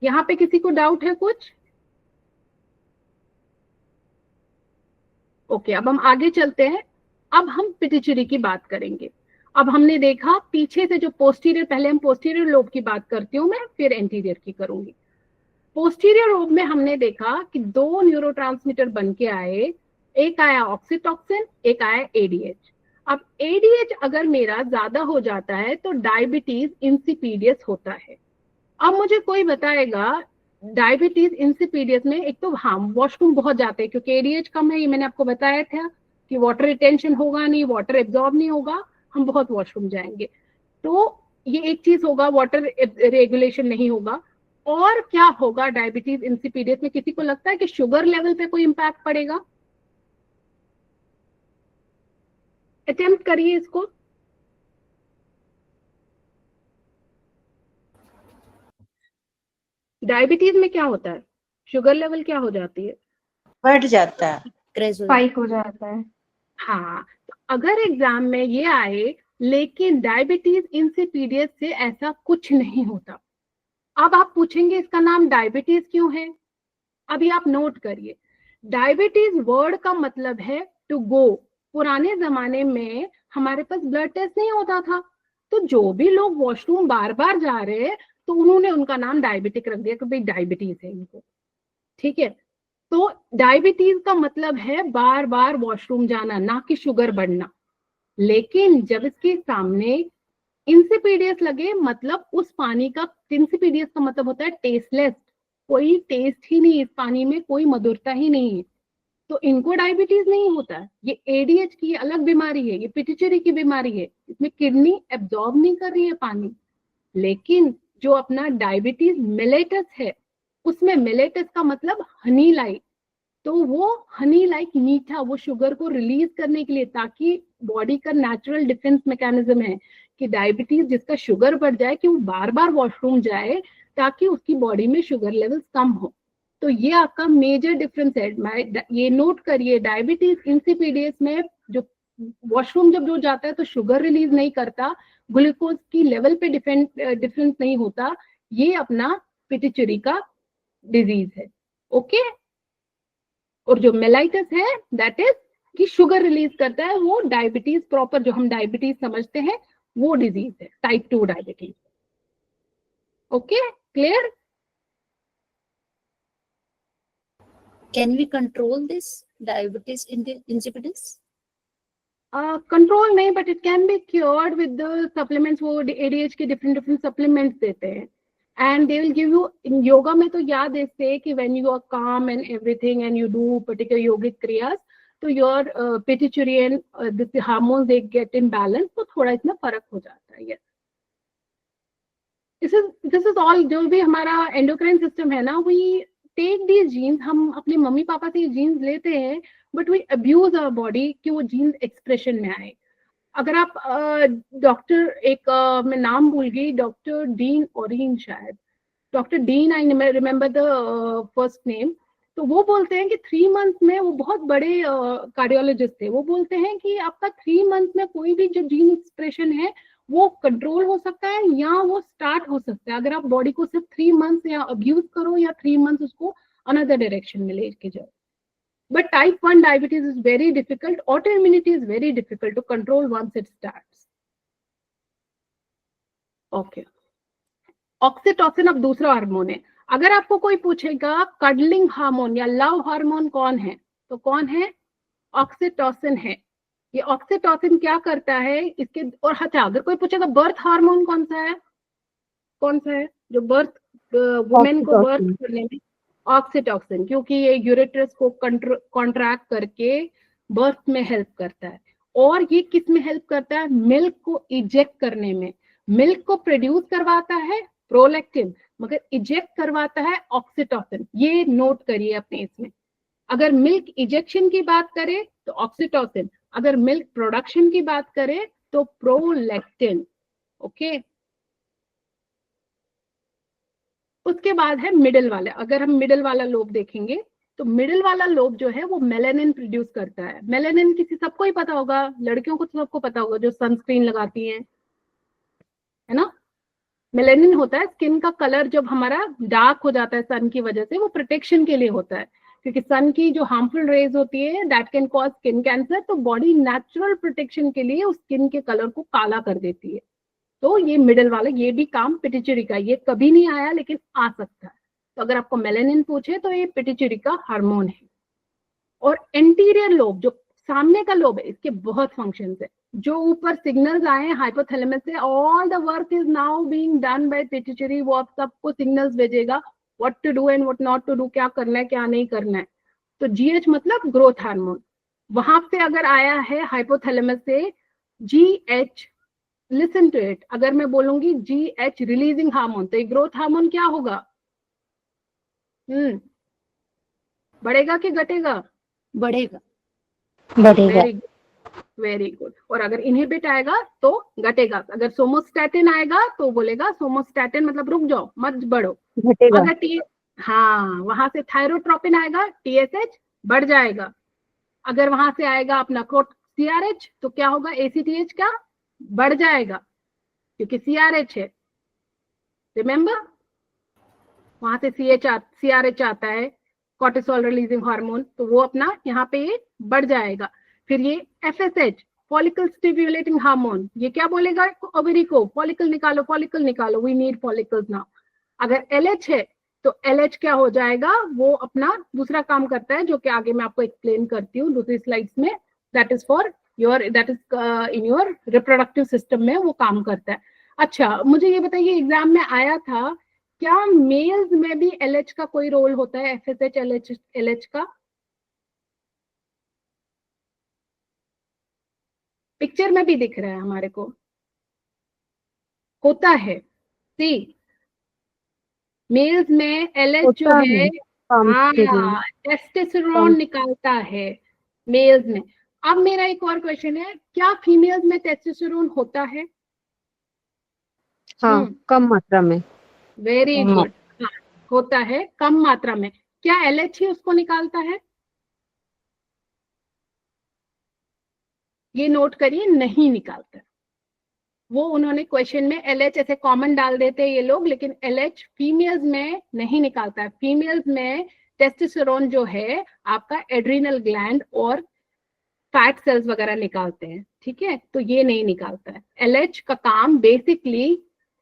यहाँ पे किसी को डाउट है कुछ? ओके, अब हम आगे चलते हैं। अब हम पिट्यूटरी की बात करेंगे। अब हमने देखा पीछे से जो पोस्टीरियर, पहले हम पोस्टीरियर लोब की बात करती हूँ मैं, फिर एंटीरियर की करूंगी। पोस्टीरियर लोब में हमने देखा कि दो न्यूरोट्रांसमीटर बन के आए, एक आया ऑक्सीटॉक्सिन, एक आया एडीएच। अब एडीएच अगर मेरा ज्यादा हो जाता है तो डायबिटीज इंसिपीडियस होता है। अब मुझे कोई बताएगा डायबिटीज इंसिपीडियस में एक तो हाँ वॉशरूम बहुत जाते हैं क्योंकि एडीएच कम है, ये मैंने आपको बताया था कि वाटर रिटेंशन होगा नहीं, वाटर एब्जॉर्ब नहीं होगा, हम बहुत वॉशरूम जाएंगे, तो ये एक चीज होगा, वाटर रेगुलेशन नहीं होगा। और क्या होगा डायबिटीज इंसिपीडियस में, किसी को लगता है कि शुगर लेवल पे कोई इम्पैक्ट पड़ेगा? अटेम्प्ट करिए इसको। डायबिटीज में क्या होता है, शुगर लेवल क्या हो जाती है? बढ़ जाता है, क्रेज हो जाता स्पाइक हो जाता है। हाँ, तो अगर एग्जाम में ये आए लेकिन डायबिटीज इंसिपीडियस से ऐसा कुछ नहीं होता। अब आप पूछेंगे इसका नाम डायबिटीज क्यों है? अभी आप नोट करिए, डायबिटीज वर्ड का मतलब है टू गो। पुराने जमाने में हमारे पास ब्लड टेस्ट नहीं होता था, तो जो भी लोग वॉशरूम बार बार जा रहे हैं तो उन्होंने उनका नाम डायबिटिक रख दिया कि भाई डायबिटीज है इनको, ठीक है। तो डायबिटीज का मतलब है बार बार वॉशरूम जाना, ना कि शुगर बढ़ना। लेकिन जब इसके सामने इंसिपीडियस लगे, मतलब उस पानी का, इंसिपीडियस का मतलब होता है टेस्टलेस, कोई टेस्ट ही नहीं, इस पानी में कोई मधुरता ही नहीं है, तो इनको डायबिटीज नहीं होता है। ये एडीएच की अलग बीमारी है, ये पिट्यूटरी की बीमारी है, इसमें किडनी एब्जॉर्ब नहीं कर रही है पानी। लेकिन जो अपना डायबिटीज मेलेटस है, उसमें मेलेटस का मतलब हनी लाइक, तो वो हनी लाइक मीठा, वो शुगर को रिलीज करने के लिए, ताकि बॉडी का नेचुरल डिफेंस मैकेनिज्म है कि डायबिटीज जिसका शुगर बढ़ जाए कि वो बार बार वॉशरूम जाए ताकि उसकी बॉडी में शुगर लेवल्स कम हो। तो ये आपका मेजर डिफरेंस है, ये नोट करिए। डायबिटीज इंसिपीडियस में जो वॉशरूम जब जो जाता है तो शुगर रिलीज नहीं करता, ग्लूकोज की लेवल पे डिफरेंस नहीं होता, ये अपना पिट्यूटरी का डिजीज है। ओके, और जो मेलाइटिस है दैट इज कि शुगर रिलीज करता है, वो डायबिटीज प्रॉपर जो हम डायबिटीज समझते हैं वो डिजीज है, type 2 diabetes. Okay, clear? Can we control this diabetes insipidus? Control नहीं, but it can be cured with the supplements. वो एडीएच के डिफरेंट सप्लीमेंट्स देते हैं and they will give you. In yoga में तो याद से कि when you are calm and everything and you do particular योगिक क्रियास, तो your pituitary and this hormones they get in balance, तो थोड़ा इसमें फर्क हो जाता है। Yes, this is all. जो भी हमारा एंडोक्राइन सिस्टम है ना, वी टेक दीज जीन्स, हम अपने मम्मी पापा से जीन्स लेते हैं, but we abuse our body कि वो जीन्स एक्सप्रेशन में आए। अगर आप डॉक्टर मैं नाम भूल गई, डॉक्टर डीन ओरिन, शायद doctor dean, I remember the first name, तो वो बोलते हैं कि 3 मंथ्स में, वो बहुत बड़े कार्डियोलॉजिस्ट थे, वो बोलते हैं कि आपका 3 मंथ्स में कोई भी जो जीन एक्सप्रेशन है वो कंट्रोल हो सकता है या वो स्टार्ट हो सकता है, अगर आप बॉडी को सिर्फ 3 मंथ्स या अब्यूज करो या 3 मंथ्स उसको अनदर डायरेक्शन में लेके जाओ। But type 1 diabetes is very difficult. Autoimmunity is very difficult to control once it starts. Okay. Oxytocin अब दूसरा हार्मोन है। अगर आपको कोई पूछेगा कडलिंग हार्मोन या लव हार्मोन कौन है, तो कौन है? ऑक्सीटोसिन है। ये ऑक्सीटोसिन क्या करता है इसके, और अच्छा अगर कोई पूछेगा बर्थ हार्मोन कौन सा है, कौन सा है जो बर्थ वुमेन को बर्थ करने में? ऑक्सीटोसिन, क्योंकि ये यूरेट्रस को कॉन्ट्रैक्ट करके बर्थ में हेल्प करता है। और ये किस में हेल्प करता है? मिल्क को इजेक्ट करने में। मिल्क को प्रोड्यूस करवाता है प्रोलैक्टिन, मगर इजेक्ट करवाता है ऑक्सीटोसिन। ये नोट करिए अपने इसमें। अगर मिल्क इजेक्शन की बात करें तो ऑक्सीटोसिन, अगर मिल्क प्रोडक्शन की बात करें तो प्रोलैक्टिन। ओके, उसके बाद है मिडिल वाले। अगर हम मिडिल वाला लोब देखेंगे तो मिडिल वाला लोब जो है वो मेलानिन प्रोड्यूस करता है। मेलानिन किसी सबको ही पता होगा, लड़कियों को तो सबको पता होगा जो सनस्क्रीन लगाती हैं, है ना। मेलानिन होता है स्किन का कलर, जब हमारा डार्क हो जाता है सन की वजह से, वो प्रोटेक्शन के लिए होता है, क्योंकि सन की जो हार्मफुल रेज होती है that can cause skin cancer, तो बॉडी नेचुरल प्रोटेक्शन के लिए उस स्किन के कलर को काला कर देती है। तो ये मिडिल वाला, ये भी काम पिट्यूटरी का, ये कभी नहीं आया लेकिन आ सकता है। तो अगर आपको मेलानिन पूछे तो ये पिट्यूटरी का हार्मोन है। और एंटीरियर लोब, जो सामने का लोब है, इसके बहुत फंक्शंस है। जो ऊपर सिग्नल्स आए हाइपोथैलेमस से, all the work is now being done by pituitary. वो आप सबको सिग्नल्स भेजेगा what to do and what not to do, क्या करना है क्या नहीं करना है। तो जीएच मतलब ग्रोथ हार्मोन। वहां पे अगर आया है हाइपोथैलेमस से जीएच, लिसन टू इट, अगर मैं बोलूंगी जीएच रिलीजिंग हार्मोन, तो ये ग्रोथ हार्मोन क्या होगा? बढ़ेगा कि घटेगा? बढ़ेगा। बढ़ेगा। Very good, very good. और अगर इनहिबिट आएगा तो घटेगा। अगर सोमोस्टैटिन आएगा तो बोलेगा सोमोस्टैटिन मतलब रुक जाओ मत बढ़ो। घटेगा। अगर हाँ, वहां से थायरोट्रोपिन आएगा टीएसएच बढ़ जाएगा। अगर वहां से आएगा अपना सीआरएच तो क्या होगा? एसीटीएच का बढ़ जाएगा क्योंकि सीआरएच है, रिमेम्बर। वहां से सीआरएच आता है, कॉर्टिसोल रिलीजिंग हार्मोन, तो वो अपना यहाँ पे ये बढ़ जाएगा। फिर ये एफएसएच, फॉलिकल स्टिमुलेटिंग हार्मोन, ये क्या बोलेगा ओवरी को? फॉलिकल निकालो, फॉलिकल निकालो, वी नीड फॉलिकल्स नाउ। अगर एलएच है तो एलएच क्या हो जाएगा? वो अपना दूसरा काम करता है जो कि आगे मैं आपको एक्सप्लेन करती हूँ दूसरी स्लाइड्स में। That is for your, that is in your reproductive system में वो काम करता है। अच्छा, मुझे ये बताइए, एग्जाम में आया था, क्या मेल्स में भी एलएच का कोई रोल होता है? एफएसएच एलएच का पिक्चर में भी दिख रहा है हमारे को, होता है। सी मेल्स में एलएच जो होता है, है, काम के लिए। हाँ, टेस्टोस्टेरोन निकालता है मेल्स में। अब मेरा एक और क्वेश्चन है, क्या फीमेल्स में टेस्टोस्टेरोन होता है? हाँ, कम मात्रा में। वेरी गुड, हाँ, होता है कम मात्रा में। क्या एलएच ही उसको निकालता है? ये नोट करिए, नहीं निकालता। वो उन्होंने क्वेश्चन में एलएच ऐसे कॉमन डाल देते हैं ये लोग, लेकिन एलएच फीमेल्स में नहीं निकालता है। फीमेल्स में टेस्टोस्टेरोन जो है आपका एड्रिनल ग्लैंड और फैट सेल्स वगैरह निकालते हैं, ठीक है, तो ये नहीं निकालता है। एलएच का काम बेसिकली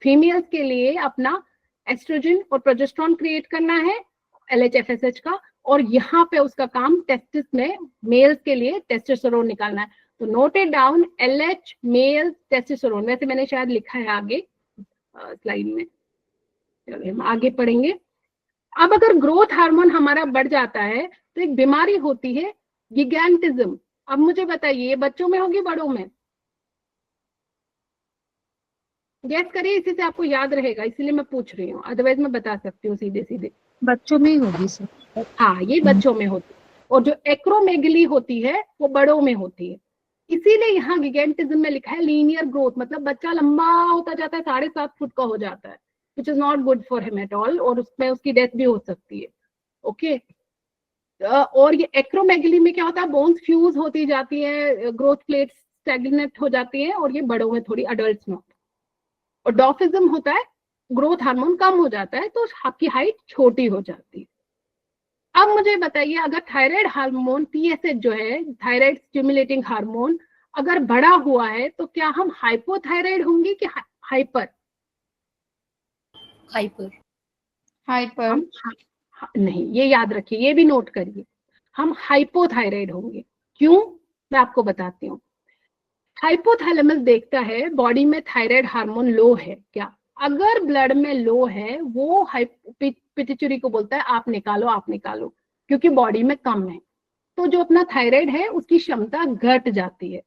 फीमेल्स के लिए अपना एस्ट्रोजन और प्रोजेस्टेरोन क्रिएट करना है, एलएच एफएसएच का, और यहाँ पे उसका काम टेस्टिस में मेल्स के लिए टेस्टोस्टेरोन निकालना है। तो note it down, LH male testosterone, वैसे मैंने शायद लिखा है आगे स्लाइड में, चलिए हम आगे पढ़ेंगे। अब अगर ग्रोथ हार्मोन हमारा बढ़ जाता है तो एक बीमारी होती है गिगैंटिज्म। अब मुझे बताइए, ये बच्चों में होगी बड़ों में? गैस करिए, इसी से आपको याद रहेगा, इसीलिए मैं पूछ रही हूँ, अदरवाइज मैं बता सकती हूँ सीधे सीधे। बच्चों में ही होगी सर। हाँ, ये बच्चों में होती है, और जो एक्रोमेगली होती है वो बड़ों में होती है। इसीलिए यहाँ गिगेंटिज्म में लिखा है लीनियर ग्रोथ, मतलब बच्चा लंबा होता जाता है, 7.5 फुट का हो जाता है, which is not good for him at all, और उसमें उसकी डेथ भी हो सकती है। ओके, और ये एक्रोमेगली में क्या होता है? बोन्स फ्यूज होती जाती है, ग्रोथ प्लेट्स स्टैग्नेट हो जाती है, और ये बड़ों में थोड़ी, अडल्ट में। और डॉर्फिज्म होता है, ग्रोथ हार्मोन कम हो जाता है तो आपकी हाइट छोटी हो जाती है। अब मुझे बताइए, अगर थायराइड हार्मोन टीएसएच जो है, थायराइड स्टिमुलेटिंग हार्मोन, अगर बढ़ा हुआ है तो क्या हम हाइपोथायराइड होंगे कि हाइपर? हाइपर। हाइपर। नहीं, ये याद रखिए, ये भी नोट करिए, हम हाइपोथायराइड होंगे। क्यों? मैं आपको बताती हूँ। हाइपोथैलेमस देखता है बॉडी में थायराइड हार्मोन लो है क्या, अगर ब्लड में लो है वो पिट्यूटरी को बोलता है आप निकालो, आप निकालो, क्योंकि बॉडी में कम है, तो जो अपना थायराइड है उसकी क्षमता घट जाती है।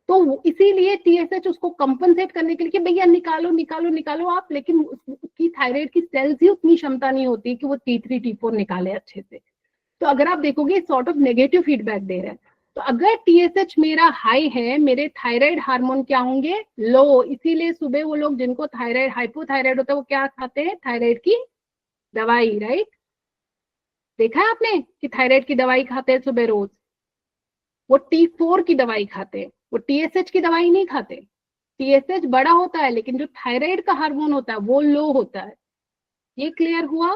तो इसीलिए टीएसएच उसको कंपनसेट करने के लिए कि भैया निकालो निकालो निकालो आप, लेकिन उसकी थायराइड की सेल्स ही उतनी क्षमता नहीं होती कि वो T3 T4 निकाले अच्छे से। तो अगर आप देखोगे सॉर्ट ऑफ नेगेटिव फीडबैक दे रहा है। तो अगर टीएसएच मेरा हाई है, मेरे थायराइड हार्मोन क्या होंगे? लो। इसीलिए सुबह वो लोग जिनको थायराइड हाइपोथायराइड होता है वो क्या खाते हैं? थायराइड की दवाई, राइट? देखा है आपने कि थायराइड की दवाई खाते हैं सुबह रोज? वो T4 की दवाई खाते हैं, वो टीएसएच की दवाई नहीं खाते। टीएसएच बड़ा होता है लेकिन जो थायराइड का हार्मोन होता है वो लो होता है। ये क्लियर हुआ?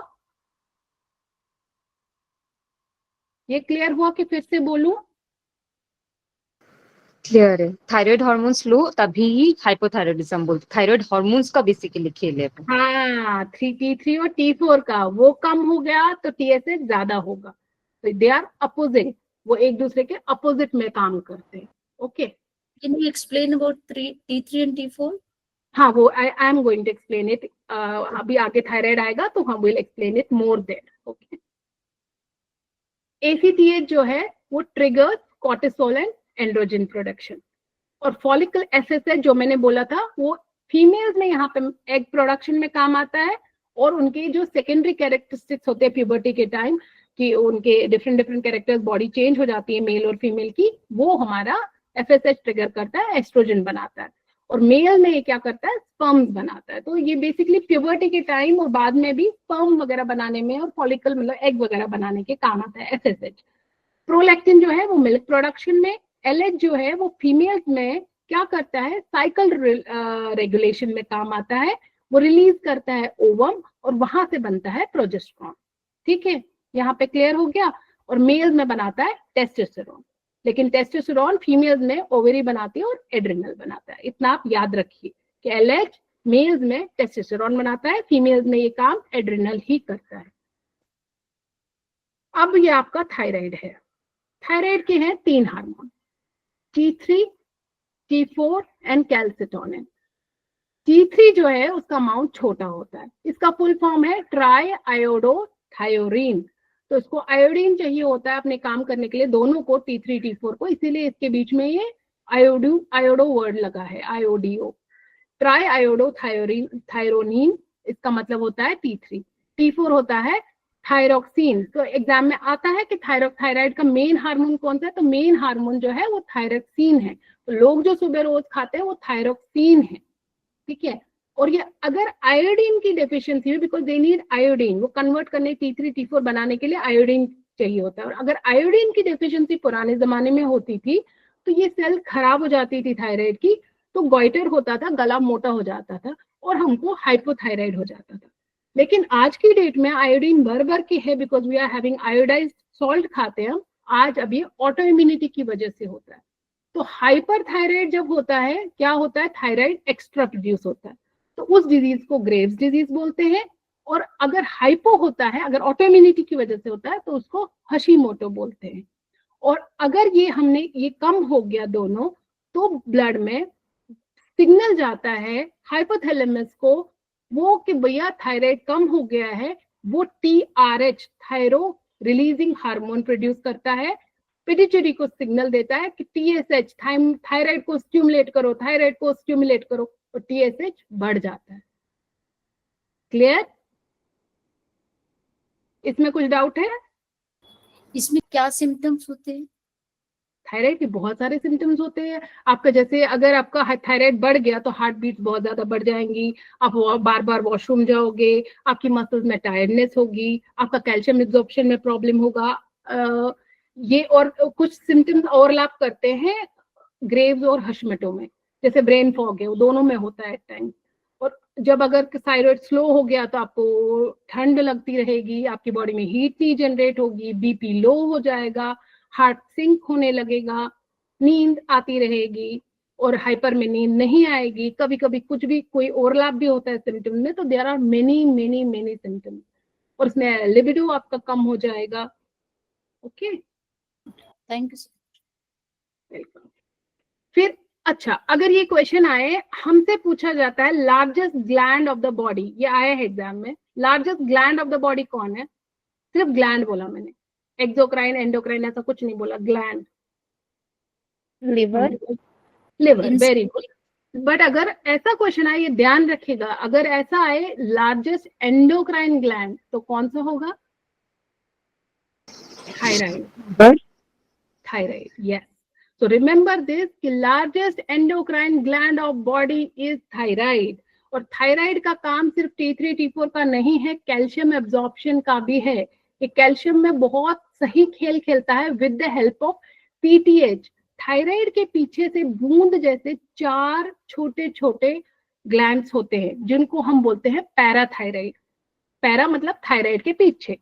ये क्लियर हुआ कि फिर से बोलूं? क्लियर है। थायराइड हार्मोन्स लो तभी हाइपोथायराइडिज्म बोलते, थायराइड हार्मोन्स का बेसिकली खेल है। हाँ, T3 और T4 का वो कम हो गया तो टीएसएच ज्यादा होगा। तो दे आर अपोजिट, वो एक दूसरे के अपोजिट में काम करते हैं। Okay, Can you explain about T3 and T4? हाँ, वो I am going to explain it, अभी आगे थायराइड आएगा तो हम will explain it more there. Okay, ACTH जो है वो triggers cortisol and androgen production, और फॉलिकल SSH जो मैंने बोला था वो फीमेल्स में यहाँ पे एग प्रोडक्शन में काम आता है, और उनके जो सेकेंडरी कैरेक्टरिस्टिक्स होते हैं प्यूबर्टी के टाइम कि उनके डिफरेंट कैरेक्टर्स, बॉडी चेंज हो जाती है मेल और फीमेल की, वो हमारा FSH ट्रिगर करता है, एस्ट्रोजन बनाता है। और मेल में ये क्या करता है, स्पर्म्स बनाता है। तो ये बेसिकली प्यूबर्टी के टाइम और बाद में भी स्पर्म वगैरह बनाने में और फॉलिकल मतलब एग वगैरह बनाने के काम आता है SSH। प्रोलैक्टिन जो है वो मिल्क प्रोडक्शन में, LH जो है वो फीमेल्स में क्या करता है, साइकिल रेगुलेशन में काम आता है, वो रिलीज करता है ओवम और वहां से बनता है प्रोजेस्टेरॉन। ठीक है, यहाँ पे क्लियर हो गया। और मेल्स में बनाता है टेस्टोस्टेरोन, लेकिन टेस्टोस्टेरोन फीमेल्स में ओवरी बनाती है और एड्रिनल बनाता है। इतना आप याद रखिए कि LH मेल्स में टेस्टोस्टेरोन बनाता है, फीमेल्स में ये काम एड्रिनल ही करता है। अब ये आपका थायराइड है। थायराइड के हैं 3 hormone, T3, T4 and calcitonin. T3 जो है उसका अमाउंट छोटा होता है, इसका फुल फॉर्म है ट्राई आयोडोथायोरीन। तो इसको आयोडीन चाहिए होता है अपने काम करने के लिए, दोनों को, T3 T4 को, इसीलिए इसके बीच में ये आयोडो वर्ड लगा है, आयोडीओ। ट्राई आयोडोथायोरीन इसका मतलब होता है T3। T4 होता है थायरोक्सिन। तो एग्जाम में आता है कि थायराइड का मेन हार्मोन कौन सा है, तो मेन हार्मोन जो है वो थायरोक्सिन है। तो लोग जो सुबह रोज खाते हैं वो थायरोक्सिन है। ठीक है, और ये अगर आयोडीन की डेफिशिएंसी है, बिकॉज दे नीड आयोडीन, वो कन्वर्ट करने T3 T4 बनाने के लिए आयोडीन चाहिए होता है, और अगर आयोडीन की डेफिशिएंसी पुराने जमाने में होती थी तो ये सेल खराब हो जाती थी थायराइड की, तो गॉइटर होता था, गला मोटा हो जाता था और हमको हाइपोथायराइड हो जाता था। लेकिन आज की डेट में आयोडीन भर के है, because we are having iodised salt खाते हैं हम आज, अब ये ऑटो इम्यूनिटी की वजह से होता है। तो हाइपर थायराइड जब होता है, क्या होता है, थायराइड एक्स्ट्रा प्रोड्यूस होता है, तो उस डिजीज को ग्रेव्स डिजीज बोलते हैं। और अगर हाइपो होता है, अगर ऑटो इम्यूनिटी की वजह से होता है, तो उसको हशीमोटो बोलते हैं। और अगर ये कम हो गया दोनों, तो ब्लड में सिग्नल जाता है हाइपोथैलेमस को वो कि भैया थायराइड कम हो गया है, वो TRH thyro releasing hormone produce करता है, पिट्यूटरी को सिग्नल देता है कि TSH थायराइड को स्टिमुलेट करो, थायराइड को स्टिमुलेट करो, और TSH बढ़ जाता है। क्लियर? इसमें कुछ डाउट है? इसमें क्या सिम्टम्स होते हैं? थायराइड के बहुत सारे सिम्टम्स होते हैं। आपका जैसे अगर आपका थायराइड बढ़ गया तो हार्ट बीट बहुत ज्यादा बढ़ जाएंगी, आप बार बार वॉशरूम जाओगे, आपकी मसल्स में टायर्डनेस होगी, आपका कैल्शियम एब्जॉर्प्शन में प्रॉब्लम होगा। ये और कुछ सिम्टम्स ओवरलैप करते हैं ग्रेव्स और हशमटो में, जैसे ब्रेन फॉग है, वो दोनों में होता है टाइम। और जब अगर थायराइड स्लो हो गया तो आपको ठंड लगती रहेगी, आपकी बॉडी में हीट नहीं जनरेट होगी, BP लो हो जाएगा, हार्ट सिंक होने लगेगा, नींद आती रहेगी, और हाइपर में नींद नहीं आएगी। कभी कभी कुछ भी कोई ओवरलैप भी होता है सिम्टम में, तो देयर आर मेनी सिम्टम्स। और उसमें लिबिडो आपका कम हो जाएगा। Okay, thank you. वेलकम। फिर अच्छा, अगर ये क्वेश्चन आए, हमसे पूछा जाता है largest gland of the body, ये आया है एग्जाम में, largest gland of the body कौन है? सिर्फ ग्लैंड बोला मैंने, एक्सोक्राइन एंडोक्राइन ऐसा कुछ नहीं बोला, gland. Liver. Liver, very good. But अगर ऐसा क्वेश्चन आए, ये ध्यान रखिएगा, अगर ऐसा आए लार्जेस्ट एंडोक्राइन ग्लैंड, तो कौन सा होगा? Thyroid. Thyroid, yes. So remember this कि largest endocrine gland of body is thyroid, और थायराइड का काम सिर्फ T3 T4 का नहीं है, कैल्शियम एब्जॉर्प्शन का भी है। ये कैल्शियम में बहुत सही खेल खेलता है with the help of PTH। Thyroid के पीछे से बूंद जैसे 4 छोटे छोटे ग्लैंड्स होते हैं जिनको हम बोलते हैं पैराथायराइड। पैरा मतलब थायराइड के पीछे,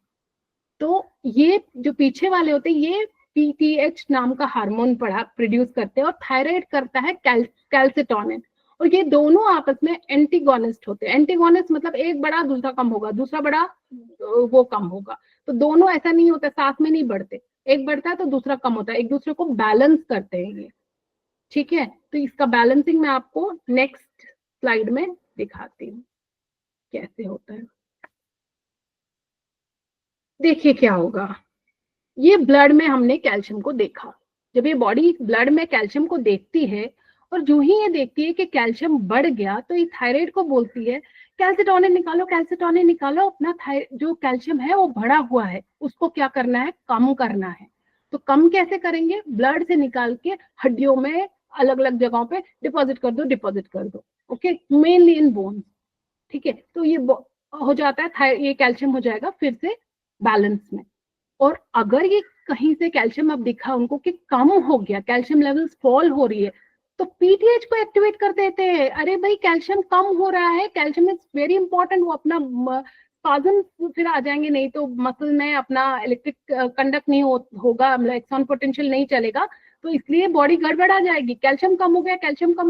तो ये जो पीछे वाले होते हैं ये PTH नाम का हार्मोन प्रोड्यूस करते हैं, और थायराइड करता है कैल्सिटोनिन। और ये दोनों आपस में एंटीगोनिस्ट होते हैं। एंटीगोनिस्ट मतलब एक बड़ा दूसरा कम होगा, दूसरा बड़ा वो कम होगा, तो दोनों ऐसा नहीं होता, साथ में नहीं बढ़ते, एक बढ़ता है तो दूसरा कम होता है, एक दूसरे को बैलेंस करते हैं ये। ठीक है, तो इसका बैलेंसिंग मैं आपको नेक्स्ट स्लाइड में दिखाती हूँ कैसे होता है। देखिए क्या होगा, ये ब्लड में हमने कैल्शियम को देखा। जब ये बॉडी ब्लड में कैल्शियम को देखती है और जो ही ये देखती है कि कैल्शियम बढ़ गया तो ये थायराइड को बोलती है कैल्सिटोनिन निकालो, कैल्सिटोनिन निकालो, अपना जो कैल्शियम है वो बढ़ा हुआ है, उसको क्या करना है, कम करना है। तो कम कैसे करेंगे, ब्लड से निकाल के हड्डियों में अलग अलग जगहों पे डिपॉजिट कर दो, ओके, मेनली इन बोन्स। ठीक है, तो ये हो जाता है, ये कैल्शियम हो जाएगा फिर से बैलेंस में। और अगर ये कहीं से कैल्शियम अब दिखा उनको कि कम हो गया, कैल्शियम लेवल्स फॉल हो रही है, तो पीटीएच को एक्टिवेट कर देते हैं। अरे भाई कैल्शियम कम हो रहा है, कैल्शियम इज वेरी इंपॉर्टेंट, वो अपना स्पाज्म फिर आ जाएंगे, नहीं तो मसल में अपना इलेक्ट्रिक कंडक्ट नहीं होगा, एक्सॉन पोटेंशियल नहीं चलेगा, तो इसलिए बॉडी गड़बड़ा जाएगी। कैल्शियम कम हो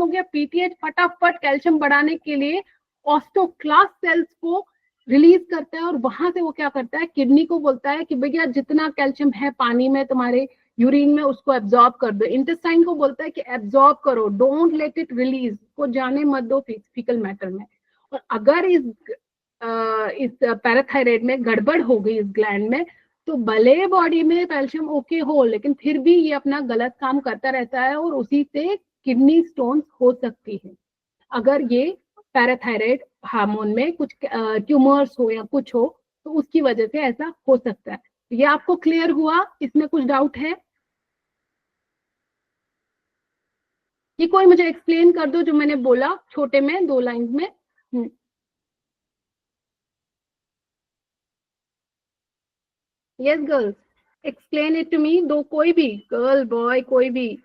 गया, पीटीएच फटाफट कैल्शियम बढ़ाने के लिए ऑस्टोक्लास्ट सेल्स को रिलीज करता है और वहां से वो क्या करता है, किडनी को बोलता है कि भैया जितना कैल्शियम है पानी में, तुम्हारे यूरिन में, उसको एब्जॉर्ब कर दो। इंटेस्टाइन को बोलता है कि एब्जॉर्ब करो, डोंट लेट इट रिलीज, को जाने मत दो फीकल मैटर में। और अगर इस पैराथायराइड में गड़बड़ हो गई इस ग्लैंड में, तो भले बॉडी में कैल्शियम ओके हो, लेकिन फिर भी ये अपना गलत काम करता रहता है और उसी से किडनी स्टोन्स हो सकती है। अगर ये पैराथायराइड हार्मोन में कुछ ट्यूमर्स हो या कुछ हो, तो उसकी वजह से ऐसा हो सकता है। ये आपको क्लियर हुआ, इसमें कुछ डाउट है? ये कोई मुझे एक्सप्लेन कर दो जो मैंने बोला छोटे में 2 लाइंस में। Yes girls, explain it to me, दो कोई भी, गर्ल बॉय कोई भी।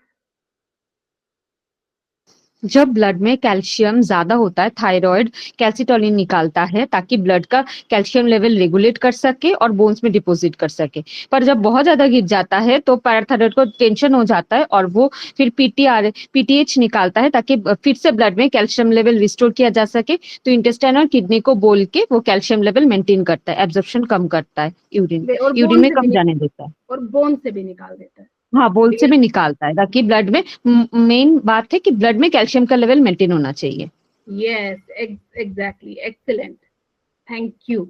जब ब्लड में कैल्शियम ज्यादा होता है, थायराइड कैल्सिटोनिन निकालता है ताकि ब्लड का कैल्शियम लेवल रेगुलेट कर सके और बोन्स में डिपॉजिट कर सके। पर जब बहुत ज्यादा गिर जाता है तो पैराथायराइड को टेंशन हो जाता है और वो फिर पीटीएच निकालता है ताकि फिर से ब्लड में कैल्शियम लेवल रिस्टोर किया जा सके। तो इंटेस्टाइन और किडनी को बोल के वो कैल्शियम लेवल मेंटेन करता है, एब्जॉर्प्शन कम करता है, यूरिन में कम जाने देता है और बोन से भी निकाल देता है। हाँ, बोल से भी निकालता है ताकि ब्लड में, मेन बात है कि ब्लड में कैल्शियम का लेवल मेंटेन होना चाहिए। Yes, exactly, excellent, thank you.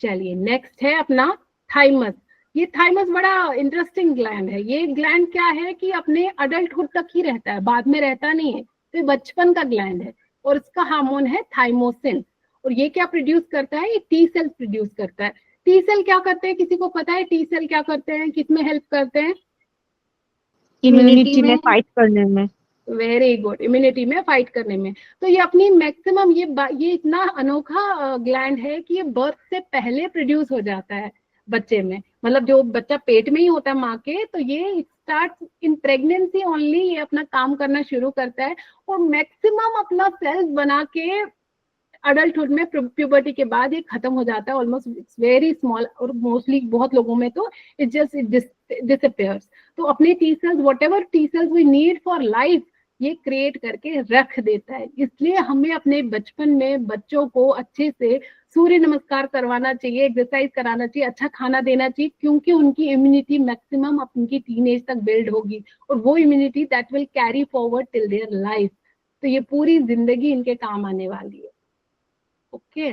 चलिए नेक्स्ट है अपना थाइमस। ये थाइमस बड़ा इंटरेस्टिंग ग्लैंड है। ये ग्लैंड क्या है कि अपने अडल्टहुड तक ही रहता है, बाद में रहता नहीं है, तो ये बचपन का ग्लैंड है और इसका हार्मोन है थाइमोसिन। और ये क्या प्रोड्यूस करता है, ये टी सेल प्रोड्यूस करता है। टी सेल क्या करते हैं, किसी को पता है टी सेल क्या करते हैं, किसमें हेल्प करते हैं? इम्यूनिटी में फाइट करने में। वेरी गुड, इम्यूनिटी में फाइट करने में। तो ये अपनी मैक्सिमम, ये इतना अनोखा ग्लैंड है कि ये बर्थ से पहले प्रोड्यूस हो जाता है बच्चे में। मतलब जो बच्चा पेट में ही होता है माँ के, तो ये स्टार्ट इन प्रेगनेंसी ओनली, ये अपना काम करना शुरू करता है और मैक्सिमम अपना सेल्स बना के अडल्टहुड में, प्यूबर्टी के बाद ये खत्म हो जाता है। ऑलमोस्ट इट्स वेरी स्मॉल और मोस्टली बहुत लोगों में तो इट जस्ट डिसअपियर्स। तो अपने T cells, whatever T cells we need for life, ये क्रिएट करके रख देता है। इसलिए हमें अपने बचपन में बच्चों को अच्छे से सूर्य नमस्कार करवाना चाहिए, एक्सरसाइज कराना चाहिए, अच्छा खाना देना चाहिए, क्योंकि उनकी इम्यूनिटी मैक्सिमम उनकी टीनेज तक बिल्ड होगी और वो immunity that will carry forward till their life. तो ये पूरी जिंदगी इनके काम आने वाली है। ओके,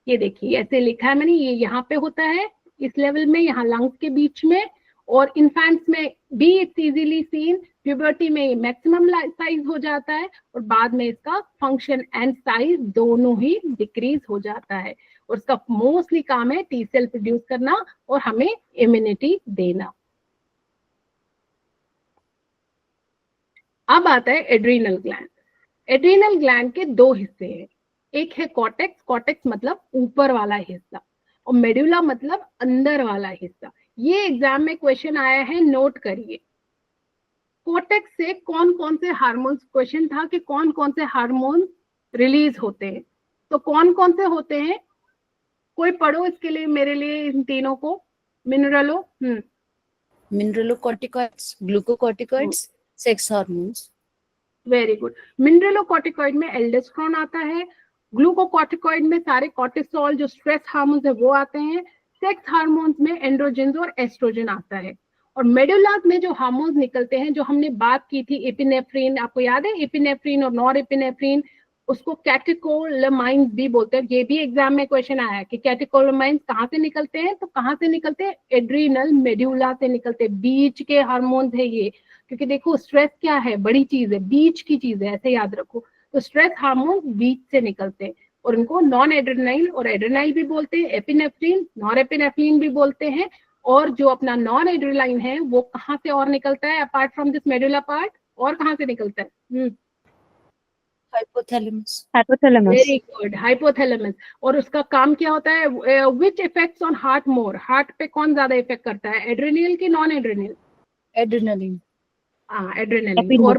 ये देखिए ऐसे लिखा है मैंने, ये यहाँ पे होता है इस लेवल में, यहाँ लंग्स के बीच में, और इन्फेंट्स में भी इट्स इजीली सीन। प्यूबर्टी में मैक्सिमम साइज हो जाता है और बाद में इसका फंक्शन एंड साइज दोनों ही डिक्रीज हो जाता है। और इसका मोस्टली काम है टी सेल प्रोड्यूस करना और हमें इम्यूनिटी देना। अब आता है एड्रीनल ग्लैंड। एड्रीनल ग्लैंड के 2 हिस्से हैं, एक है कॉर्टेक्स, कॉर्टेक्स मतलब ऊपर वाला हिस्सा, और मेडुला मतलब अंदर वाला हिस्सा। ये एग्जाम में क्वेश्चन आया है, नोट करिए। कॉर्टेक्स से कौन कौन से हार्मोन्स, क्वेश्चन था कि कौन कौन से हार्मोन रिलीज होते हैं, तो कौन कौन से होते हैं, कोई पढ़ो इसके लिए मेरे लिए इन तीनों को। Mineralocorticoids, glucocorticoids, sex hormones. Very good. Mineralocorticoid में एल्डोस्टेरोन आता है, ग्लूकोकॉर्टिकॉइड में सारे कॉर्टिसोल जो स्ट्रेस हार्मोन्स है वो आते हैं, सेक्स हार्मोन्स में एंड्रोजन और एस्ट्रोजन आता है। और मेडुला में जो हार्मोन्स निकलते हैं, जो हमने बात की थी, एपिनेफ्रिन, आपको याद है एपिनेफ्रिन और नॉर एपिनेफ्रिन, उसको कैटेकोलामाइंस भी बोलते हैं। ये भी एग्जाम में क्वेश्चन आया है कि कैटेकोलामाइंस कहाँ से निकलते हैं, तो कहाँ से निकलते हैं, एड्रिनल मेडुला से निकलते हैं। बीच के हार्मोन्स है ये, क्योंकि देखो स्ट्रेस क्या है, बड़ी चीज है, बीच की चीज है, ऐसे याद रखो। तो स्ट्रेस हार्मोन्स बीच से निकलते हैं और इनको नॉन एड्रेनाइल और एड्रेनाइल भी बोलते हैं, एपिनेफ्रिन, नॉर एपिनेफ्रिन भी बोलते हैं। और जो अपना नॉन एड्रेनाइन है वो कहाँ से और निकलता है apart from this medulla part, और कहाँ से निकलता है? Hypothalamus. Hypothalamus. Very good, hypothalamus. और उसका काम क्या होता है? Which effects on heart more, heart पे कौन ज्यादा इफेक्ट करता है, एड्रेनल की नॉन एड्रेनल? एड्रेनलिन। हाँ, एड्रेनलिन। और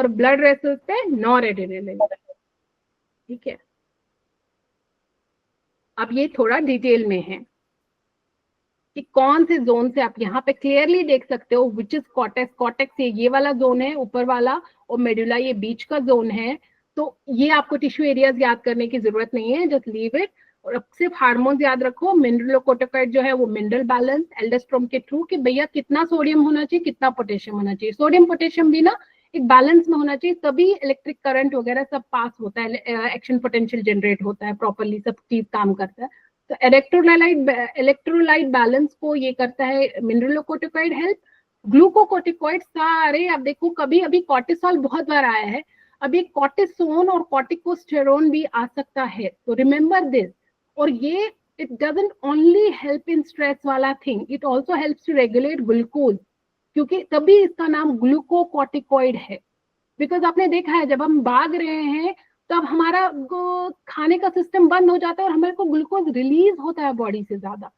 ब्लड वेसल्स पे नॉर एड्रेनलिन। ठीक है, अब ये थोड़ा डिटेल में है कि कौन से जोन से, आप यहाँ पे क्लियरली देख सकते हो विच इज कॉर्टेक्स। कॉर्टेक्स ये वाला जोन है ऊपर वाला, और मेडुला ये बीच का जोन है। तो ये आपको टिश्यू एरियाज याद करने की जरूरत नहीं है, जस्ट लीव इट। और अब सिर्फ हार्मोन्स याद रखो। मिनरलोकोर्टिकॉइड जो है वो मिनरल बैलेंस एल्डोस्ट्रोम के थ्रू, कि भैया कितना सोडियम होना चाहिए, कितना पोटेशियम होना चाहिए। सोडियम पोटेशियम भी ना एक बैलेंस में होना चाहिए, तभी इलेक्ट्रिक करंट वगैरह सब पास होता है, एक्शन पोटेंशियल जनरेट होता है प्रॉपरली, सब चीज काम करता है। तो इलेक्ट्रोलाइट बैलेंस को ये करता है मिनरलोकोर्टिकॉइड हेल्प। ग्लूकोकोर्टिकॉइड सारे, आप देखो कभी अभी कॉर्टिसोल बहुत बार आया है, अभी कॉर्टिसोन और कॉर्टिकोस्टेरोन भी आ सकता है, तो रिमेंबर दिस। और ये it doesn't only help in stress वाला thing, it also helps to regulate glucose, क्योंकि तभी इसका नाम ग्लूकोकॉर्टिकॉइड है। बिकॉज आपने देखा है जब हम भाग रहे हैं तब हमारा खाने का सिस्टम बंद हो जाता है और हमारे को ग्लूकोज रिलीज होता है बॉडी से ज्यादा।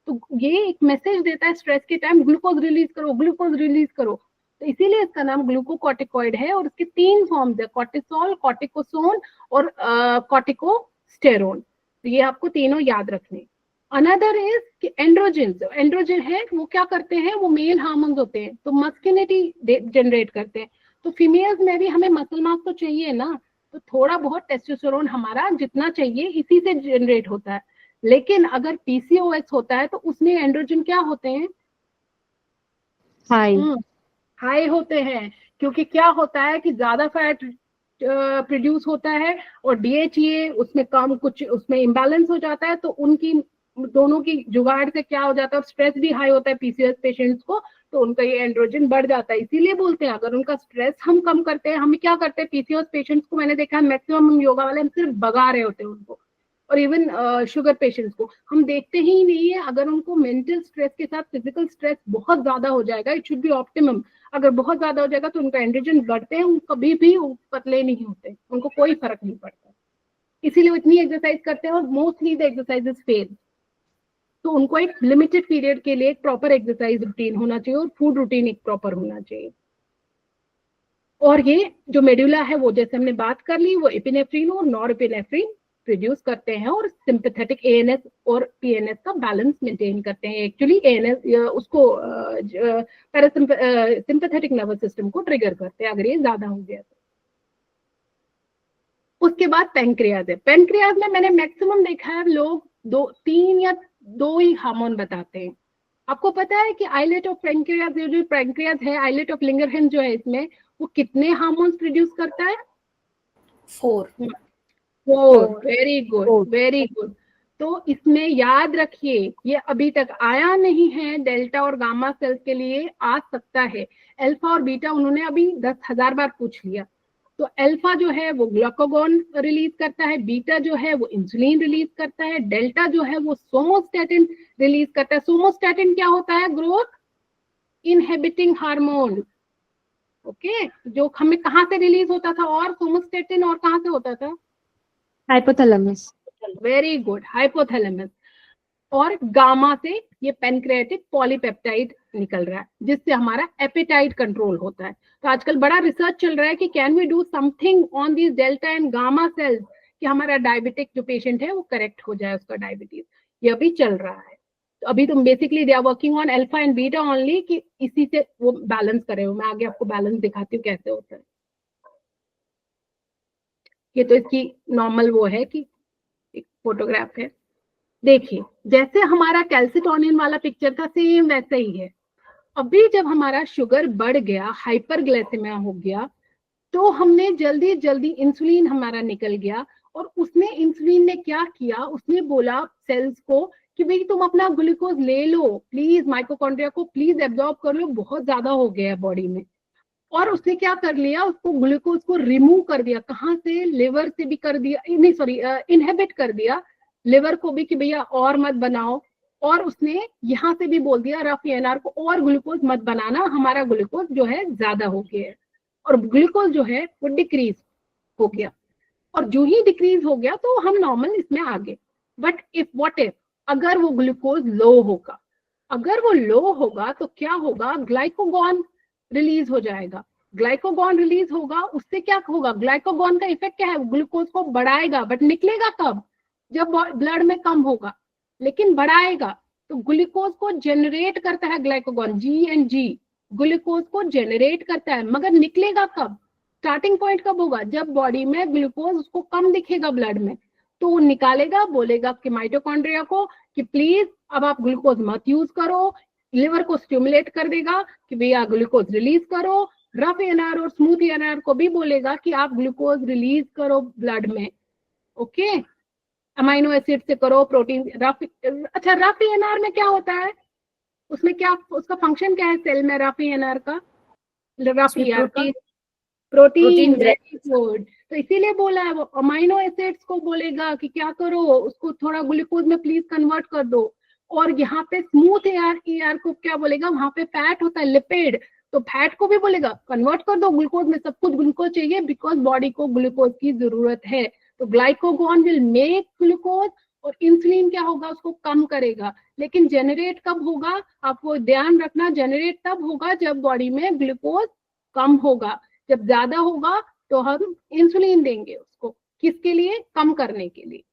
तो ये एक मैसेज देता है स्ट्रेस के टाइम, ग्लूकोज रिलीज करो, ग्लूकोज रिलीज करो। तो इसीलिए इसका नाम ग्लूकोकॉर्टिकॉइड है। और इसके 3 फॉर्म्स है, कॉर्टिसोल, कॉर्टिकोसोन और कॉर्टिकोस्टेरोन। तो ये आपको तीनों याद रखने। अनदर इज कि एंड्रोजन, एंड्रोजन है वो क्या करते हैं, वो मेल हार्मोन्स होते हैं, तो मस्कुलिनिटी जनरेट करते हैं। तो फीमेल्स में भी हमें मसल मास तो चाहिए ना, तो थोड़ा बहुत टेस्टोस्टेरोन हमारा जितना चाहिए इसी से जनरेट होता है। लेकिन अगर पीसीओएस होता है तो उसमें एंड्रोजन क्या होते हैं, हाई होते हैं। क्योंकि क्या होता है कि ज्यादा फैट प्रोड्यूस होता है और डीएचए उसमें कम, कुछ उसमें इम्बैलेंस हो जाता है, तो उनकी दोनों की जुगाड़ से क्या हो जाता है, स्ट्रेस भी हाई होता है पीसीओएस पेशेंट्स को, तो उनका ये एंड्रोजन बढ़ जाता है। इसीलिए बोलते हैं अगर उनका स्ट्रेस हम कम करते हैं, हम क्या करते हैं पीसीओएस पेशेंट्स को, मैंने देखा है मैक्सिमम हम योगा वाले हम सिर्फ भगा रहे होते हैं उनको, और इवन शुगर पेशेंट्स को हम देखते ही नहीं है। अगर उनको मेंटल स्ट्रेस के साथ फिजिकल स्ट्रेस बहुत ज्यादा हो जाएगा, इट शुड बी ऑप्टिमम, अगर बहुत ज्यादा हो जाएगा तो उनका एंड्रोजन बढ़ते हैं, कभी भी पतले नहीं होते, उनको कोई फर्क नहीं पड़ता। इसीलिए वो इतनी एक्सरसाइज करते हैं और मोस्टली द एक्सरसाइजेस फेल। तो उनको एक लिमिटेड पीरियड के लिए एक प्रॉपर एक्सरसाइज रूटीन होना चाहिए और फूड रूटीन एक प्रॉपर होना चाहिए। और ये जो मेडुला है वो जैसे हमने बात कर ली, वो एपिनेफ्रिन और नॉरएपिनेफ्रिन प्रोड्यूस करते हैं और सिंपैथेटिक एएनएस और पीएनएस का बैलेंस मेंटेन करते हैं। एक्चुअली एएनएस उसको सिंपैथेटिक नर्वस सिस्टम को ट्रिगर करते हैं अगर ये ज्यादा हो गया तो। उसके बाद पैंक्रियाज है। पैंक्रियाज में मैंने मैक्सिमम देखा है लोग 3 या 2 ही हार्मोन बताते हैं। आपको पता है कि आइलेट ऑफ पैंक्रियाज, जो पैंक्रियाज है, आइलेट ऑफ लिंगरहैंस जो है इसमें, वो कितने हार्मोन्स प्रोड्यूस करता है? 4। Very good, very good. तो इसमें याद रखिए ये अभी तक आया नहीं है, डेल्टा और गामा सेल्स के लिए आ सकता है। अल्फा और बीटा उन्होंने अभी 10,000 बार पूछ लिया। तो अल्फा जो है वो ग्लूकागॉन रिलीज करता है, बीटा जो है वो इंसुलिन रिलीज करता है, डेल्टा जो है वो सोमोस्टैटिन रिलीज करता है। सोमोस्टैटिन क्या होता है? Growth inhibiting hormone. ओके, जो हमें कहाँ से रिलीज होता था, और सोमोस्टैटिन और कहाँ से होता था? हाइपोथैलेमस। Very good, hypothalamus. और गामा से ये पैनक्रियाटिक पॉलीपेप्टाइड निकल रहा है जिससे हमारा एपेटाइट कंट्रोल होता है। तो आजकल बड़ा रिसर्च चल रहा है कि can we do something on this delta and gamma cells कि हमारा डायबिटिक जो पेशेंट है वो करेक्ट हो जाए उसका डायबिटीज, ये अभी चल रहा है। तो अभी तुम basically they are working on alpha and beta only कि इसी से वो बैलेंस करे हो। मैं आगे आपको बैलेंस दिखाती हूँ कैसे होता है। ये तो इसकी नॉर्मल वो है कि एक फोटोग्राफ है, देखिए जैसे हमारा कैल्सिटोनिन वाला पिक्चर था सेम वैसे ही है। अभी जब हमारा शुगर बढ़ गया, हाइपरग्लाइसेमिया हो गया, तो हमने जल्दी जल्दी इंसुलिन हमारा निकल गया, और उसने इंसुलिन ने क्या किया, उसने बोला सेल्स को कि भाई तुम अपना ग्लूकोज ले लो प्लीज, माइटोकॉन्ड्रिया को प्लीज एब्जॉर्ब कर लो, बहुत ज्यादा हो गया है बॉडी में। और उसने क्या कर लिया, उसको ग्लूकोज को रिमूव कर दिया, कहाँ से, लिवर से भी कर दिया, नहीं सॉरी इनहेबिट कर दिया लिवर को भी कि भैया और मत बनाओ। और उसने यहाँ से भी बोल दिया रफ एनआर को और ग्लूकोज मत बनाना, हमारा ग्लूकोज जो है ज्यादा हो गया है, और ग्लूकोज जो है वो डिक्रीज हो गया। और जो ही डिक्रीज हो गया तो हम नॉर्मल इसमें आ गए। बट इफ अगर वो ग्लूकोज लो होगा, अगर वो लो होगा तो क्या होगा, ग्लाइकोगॉन रिलीज हो जाएगा। ग्लाइकोगॉन रिलीज होगा, उससे क्या होगा, ग्लाइकोगॉन का इफेक्ट क्या है, ग्लूकोज को बढ़ाएगा, बट निकलेगा कब, जब ब्लड में कम होगा, लेकिन बढ़ाएगा। तो ग्लूकोज को जनरेट करता है ग्लाइकोगॉन, जी ग्लूकोज को जनरेट करता है, मगर निकलेगा कब, स्टार्टिंग पॉइंट कब होगा, जब बॉडी में ग्लूकोज उसको कम दिखेगा ब्लड में, तो वो निकालेगा, बोलेगा कि माइटोकॉन्ड्रिया को कि प्लीज अब आप ग्लूकोज मत यूज करो, लिवर को स्टिमुलेट कर देगा कि भैया ग्लूकोज रिलीज करो, रफ एनआर और स्मूथ एनआर को भी बोलेगा कि आप ग्लूकोज रिलीज करो ब्लड में। ओके, अमाइनो एसिड से करो, प्रोटीन रफ। अच्छा, रफ एनआर में क्या होता है, उसमें क्या, उसका फंक्शन क्या है सेल में रफ एनआर का, रफ एनआर का प्रोटीन, वेरी गुड। तो इसीलिए बोला है वो अमाइनो एसिड्स को बोलेगा कि क्या करो, उसको थोड़ा ग्लूकोज में प्लीज कन्वर्ट कर दो। और यहाँ पे स्मूथ एआर को क्या बोलेगा, वहां पे फैट होता है, लिपिड, तो फैट को भी बोलेगा कन्वर्ट कर दो ग्लूकोज में, सब कुछ ग्लूकोज चाहिए बिकॉज बॉडी को ग्लूकोज की जरूरत है। तो ग्लाइकोगॉन विल मेक ग्लूकोज, और इंसुलिन क्या होगा, उसको कम करेगा। लेकिन जनरेट कब होगा, आपको ध्यान रखना, जनरेट तब होगा जब बॉडी में ग्लूकोज कम होगा। जब ज्यादा होगा तो हम इंसुलिन देंगे उसको, किसके लिए, कम करने के लिए।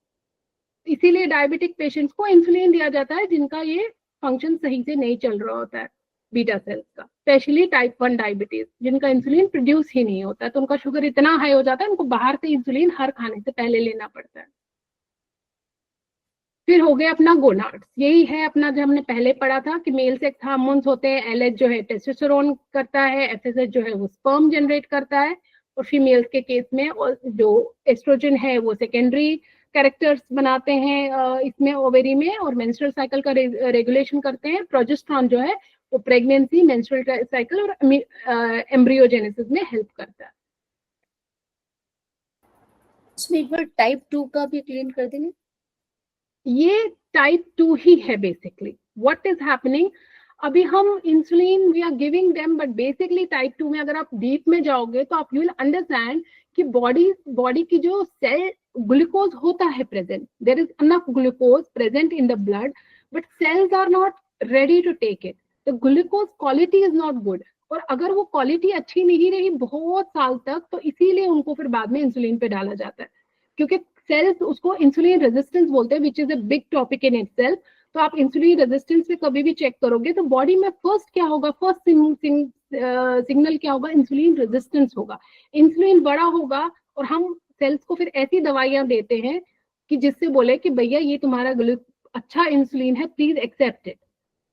इसीलिए डायबिटिक पेशेंट्स को इंसुलिन दिया जाता है जिनका ये फंक्शन सही से नहीं चल रहा होता है बीटा सेल्स का, स्पेशली टाइप 1 डायबिटीज, जिनका इंसुलिन प्रोड्यूस ही नहीं होता है, तो उनका शुगर इतना हाई हो जाता है उनको बाहर से इंसुलिन हर खाने से पहले लेना पड़ता है। फिर हो गया अपना गोनाड्स, यही है अपना जो हमने पहले पढ़ा था कि मेल सेक्स हार्मोन्स होते हैं, एलएच जो है टेस्टोस्टेरोन करता है, एफएसएच जो है वो स्पर्म जनरेट करता है, और फीमेल्स के केस में और जो एस्ट्रोजन है वो सेकेंडरी कैरेक्टर्स बनाते हैं इसमें ओवेरी में, और मेंस्ट्रुअल साइकिल का रेगुलेशन करते हैं। प्रोजेस्टेरॉन जो है वो प्रेगनेंसी, मेंस्ट्रुअल साइकिल और एम्ब्रियोजेनेसिस में हेल्प करता है। इसमें एक बार टाइप 2 का भी क्लीन कर देंगे। ये टाइप 2 ही है बेसिकली। व्हाट इज हैपनिंग, अभी हम insulin we are giving them, but basically type 2 में अगर आप डीप में जाओगे तो आप यू विल अंडरस्टैंड कि बॉडी की जो सेल ग्लूकोज होता है present, there is enough glucose present in the blood, but cells are not ready to take it, the glucose quality is not good. और अगर वो क्वालिटी अच्छी नहीं रही बहुत साल तक, तो इसीलिए उनको फिर बाद में इंसुलिन पे डाला जाता है, क्योंकि सेल्स उसको इंसुलिन रेजिस्टेंस बोलते हैं, which is a big topic in itself. तो आप इंसुलिन रेजिस्टेंस पे कभी भी चेक करोगे तो बॉडी में फर्स्ट क्या होगा, फर्स्ट सिग्नल क्या होगा, इंसुलिन रेजिस्टेंस होगा। इंसुलिन बड़ा होगा और हम सेल्स को फिर ऐसी दवाइयां देते हैं कि जिससे बोले कि भैया ये तुम्हारा अच्छा इंसुलिन है, प्लीज एक्सेप्ट इट।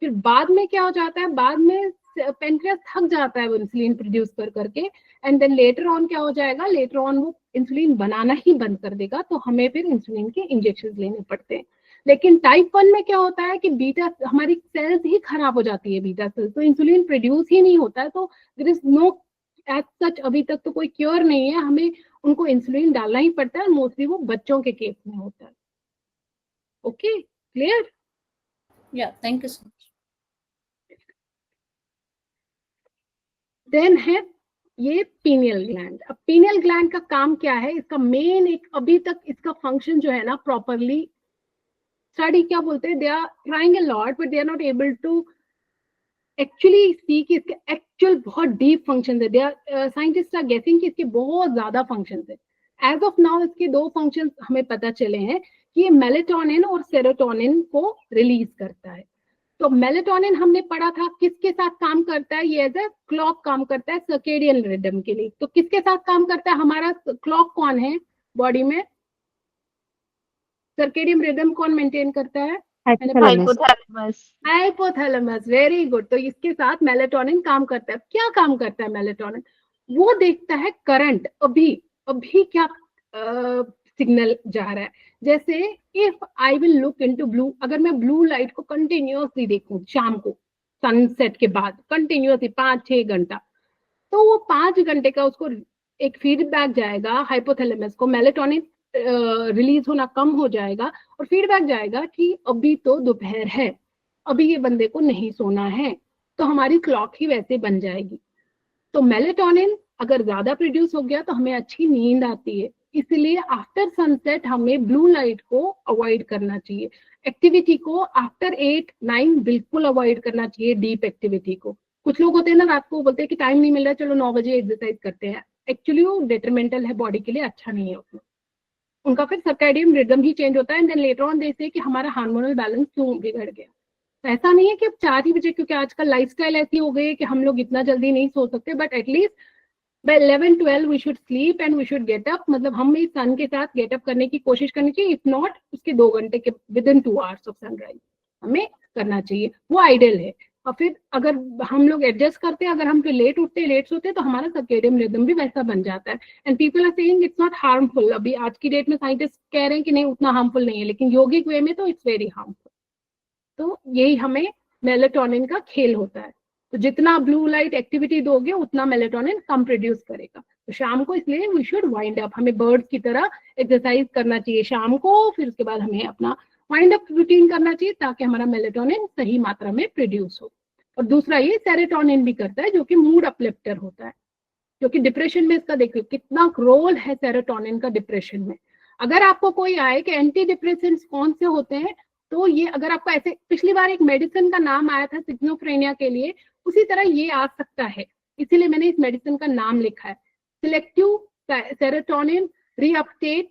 फिर बाद में क्या हो जाता है, बाद में पेनक्रियास थक जाता है वो इंसुलिन प्रोड्यूस कर करके, एंड देन लेटर ऑन क्या हो जाएगा, लेटर ऑन वो इंसुलिन बनाना ही बंद कर देगा, तो हमें फिर इंसुलिन के इंजेक्शन लेने पड़ते हैं। लेकिन टाइप 1 में क्या होता है कि बीटा हमारी सेल्स ही खराब हो जाती है, बीटा सेल्स, तो इंसुलिन प्रोड्यूस ही नहीं होता है, तो there is no as such, अभी तक तो कोई क्योर नहीं है, हमें उनको इंसुलिन डालना ही पड़ता है, मोस्टली वो बच्चों के केस में होता है। Okay, clear? या thank you so much. Then है ये पीनियल ग्लैंड। अब पीनियल ग्लैंड का काम क्या है, इसका मेन एक अभी तक इसका फंक्शन जो है ना प्रॉपरली स्टडी क्या बोलते हैं, they are trying a lot but they are not able to actually see कि इसके एक्चुअल बहुत डीप फंक्शन है। दे आर साइंटिस्ट आर गेसिंग कि इसके बहुत ज्यादा फंक्शन है। एज ऑफ नाउ इसके 2 फंक्शन हमें पता चले हैं कि ये मेलेटोनिन और सेरोटोनिन को रिलीज करता है। तो मेलेटोनिन हमने पढ़ा था किसके साथ काम करता है, ये एज ए क्लॉक काम करता है सर्केडियन रिदम के लिए। तो किसके साथ काम करता है, हमारा क्लॉक कौन है बॉडी में, सर्केडियन रिदम कौन मेंटेन करता है, हाइपोथैलेमस। Hypothalamus, very good. तो इसके साथ मेलेटोनिन काम करता है। क्या काम करता है मेलेटोनिन? वो देखता है करंट, अभी अभी क्या सिग्नल जा रहा है। जैसे if I will look into blue, अगर मैं ब्लू लाइट को कंटिन्यूअसली देखूं शाम को सनसेट के बाद कंटिन्यूअसली 5-6 घंटा, तो वो 5 घंटे का उसको एक फीडबैक जाएगा हाइपोथैलेमस को, मेलेटोनिन रिलीज होना कम हो जाएगा और फीडबैक जाएगा कि अभी तो दोपहर है, अभी ये बंदे को नहीं सोना है, तो हमारी क्लॉक ही वैसे बन जाएगी। तो मेलेटोनिन अगर ज्यादा प्रोड्यूस हो गया तो हमें अच्छी नींद आती है। इसलिए आफ्टर सनसेट हमें ब्लू लाइट को अवॉइड करना चाहिए। एक्टिविटी को आफ्टर 8-9 बिल्कुल अवॉइड करना चाहिए, डीप एक्टिविटी को। कुछ लोग होते हैं ना, रात को बोलते हैं कि टाइम नहीं मिल रहा, चलो 9 बजे एक्सरसाइज करते हैं। एक्चुअली वो डेट्रीमेंटल है बॉडी के लिए, अच्छा नहीं है उसमें। उनका फिर सर्कैडियन रिदम ही चेंज होता है एंड देन लेटर ऑन दे से कि हमारा हार्मोनल बैलेंस क्यों बिगड़ गया। तो ऐसा नहीं है कि अब 4 ही बजे, क्योंकि आजकल लाइफस्टाइल ऐसी हो गई है कि हम लोग इतना जल्दी नहीं सो सकते, but at least by 11-12 we should sleep and we should get up. मतलब हम इस सन के साथ गेट अप करने की कोशिश करनी चाहिए, इफ नॉट उसके 2 घंटे के with in 2 hours of sunrise हमें करना चाहिए, वो आइडियल है। और फिर अगर हम लोग एडजस्ट करते हैं, अगर हम फिर लेट उठते लेट सोते तो हमारा सर्केडियन रिदम भी वैसा बन जाता है। And people are saying it's not harmful. अभी आज की डेट में साइंटिस्ट कह रहे हैं कि नहीं उतना हार्मफुल नहीं है, लेकिन यौगिक वे में तो इट्स वेरी हार्मफुल। तो यही हमें मेलेटोनिन का खेल होता है। तो जितना ब्लू लाइट एक्टिविटी दोगे उतना मेलेटोनिन कम प्रोड्यूस करेगा। तो शाम को इसलिए वी शुड वाइंड अप, हमें बर्ड्स की तरह एक्सरसाइज करना चाहिए शाम को, फिर उसके बाद हमें अपना वाइंड अप रूटीन करना चाहिए ताकि हमारा मेलेटोनिन सही मात्रा में प्रोड्यूस हो। और दूसरा ये सेरोटोनिन भी करता है जो कि मूड अपलिफ्टर होता है, जो कि डिप्रेशन में इसका देखिए कितना रोल है सेरोटोनिन का डिप्रेशन में। अगर आपको कोई आए कि एंटी डिप्रेसेंट्स कौन से होते हैं, तो ये अगर आपको ऐसे, पिछली बार एक मेडिसिन का नाम आया था सिग्नोफ्रेनिया के लिए, उसी तरह ये आ सकता है, इसीलिए मैंने इस मेडिसिन का नाम लिखा है, सिलेक्टिव सेरोटोनिन रीअपटेट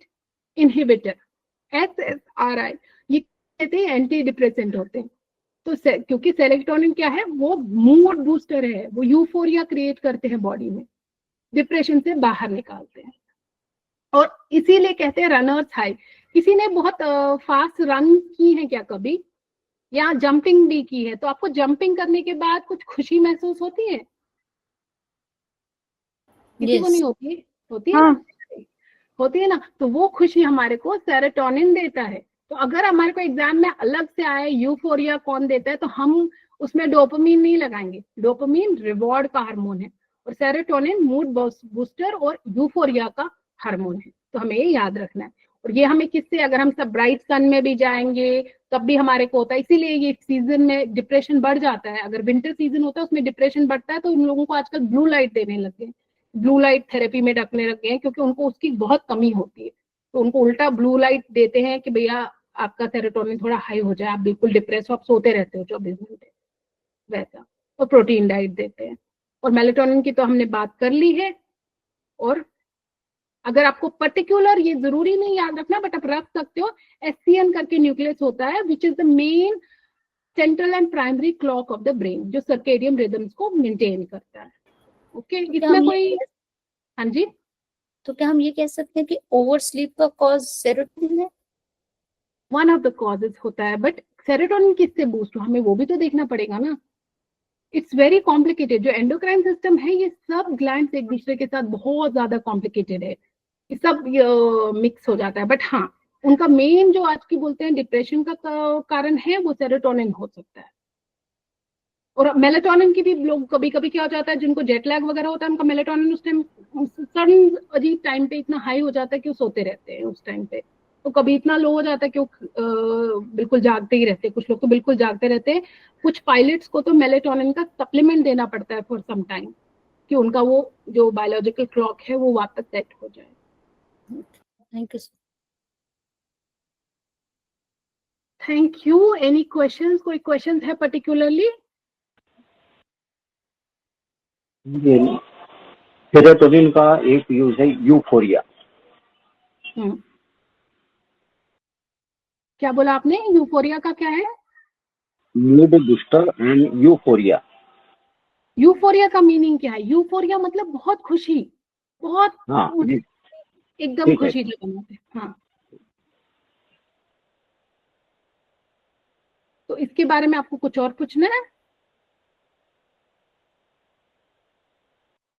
इनहिबिटर, SSRI। ये कहते हैं एंटी डिप्रेसेंट होते हैं। तो क्योंकि सेरोटोनिन क्या है, वो मूड बूस्टर है, वो यूफोरिया क्रिएट करते हैं बॉडी में, डिप्रेशन से बाहर निकालते हैं। और इसीलिए कहते हैं रनर्स हाई। किसी ने बहुत फास्ट रन की है क्या कभी, या जंपिंग भी की है, तो आपको जंपिंग करने के बाद कुछ खुशी महसूस होती है? किसी को नहीं होती? होती है ना, होती है ना। तो वो खुशी हमारे को सेरोटोनिन देता है। तो अगर हमारे को एग्जाम में अलग से आए यूफोरिया कौन देता है, तो हम उसमें डोपामीन नहीं लगाएंगे। डोपामीन रिवॉर्ड का हार्मोन है और सेरोटोनिन मूड बूस्टर और यूफोरिया का हार्मोन है। तो हमें ये याद रखना है। और ये हमें किससे, अगर हम सब ब्राइट सन में भी जाएंगे तब भी हमारे को होता है। इसीलिए ये सीजन में डिप्रेशन बढ़ जाता है। अगर विंटर सीजन होता है उसमें डिप्रेशन बढ़ता है, तो उन लोगों को आजकल ब्लू लाइट देने लगे, ब्लू लाइट थेरेपी में रखने लगे हैं, क्योंकि उनको उसकी बहुत कमी होती है। तो उनको उल्टा ब्लू लाइट देते हैं कि भैया आपका सेरोटोनिन थोड़ा हाई हो जाए, आप बिल्कुल डिप्रेस हो, आप सोते रहते हो 24 घंटे, वैसा। और प्रोटीन डाइट देते हैं। और मेलेटोनिन की तो हमने बात कर ली है। और अगर आपको पर्टिकुलर ये जरूरी नहीं याद रखना, बट आप रख सकते हो, SCN करके न्यूक्लियस होता है, which is the main central and primary clock of the brain, जो सर्केडियन रिदम्स को मेंटेन करता है। ओके, इसमें कोई, हाँ जी, तो क्या हम ये कह सकते हैं कि ओवर स्लीप का कॉज सेरोटोनिन है? वन ऑफ द कॉजेज होता है, बट सेरोटोनिन किससे बूस्ट हो हमें वो भी तो देखना पड़ेगा ना। It's very complicated. जो एंडोक्राइन सिस्टम है, ये सब ग्लैंड्स एक दूसरे के साथ बहुत ज्यादा कॉम्प्लिकेटेड है, ये सब मिक्स हो जाता है। बट हाँ, उनका मेन जो आज की बोलते हैं डिप्रेशन का कारण है, वो सेरोटोनिन हो सकता है। और मेलेटोनिन की भी लोग कभी कभी क्या हो जाता है, जिनको जेट लैग वगैरह होता है, उनका मेलेटोनिन उस टाइम सडन अजीब टाइम पे इतना हाई हो जाता है कि वो सोते रहते हैं उस टाइम पे। तो कभी इतना लो हो जाता है कि वो बिल्कुल जागते ही रहते हैं। कुछ लोग तो बिल्कुल जागते रहते हैं। कुछ पायलट्स को तो मेलेटोनिन का सप्लीमेंट देना पड़ता है फॉर सम टाइम, कि उनका वो जो बायोलॉजिकल क्लॉक है वो वापस सेट हो जाए। Thank you. Thank you. Any questions? कोई क्वेश्चन है पर्टिकुलरली? सेरोटोनिन का एक यूज है यूफोरिया। क्या बोला आपने? यूफोरिया का क्या है? Mood booster and euphoria. Euphoria का मीनिंग क्या है? यूफोरिया मतलब बहुत खुशी, बहुत एकदम खुशी जब बनाते। हाँ, तो इसके बारे में आपको कुछ और पूछना है?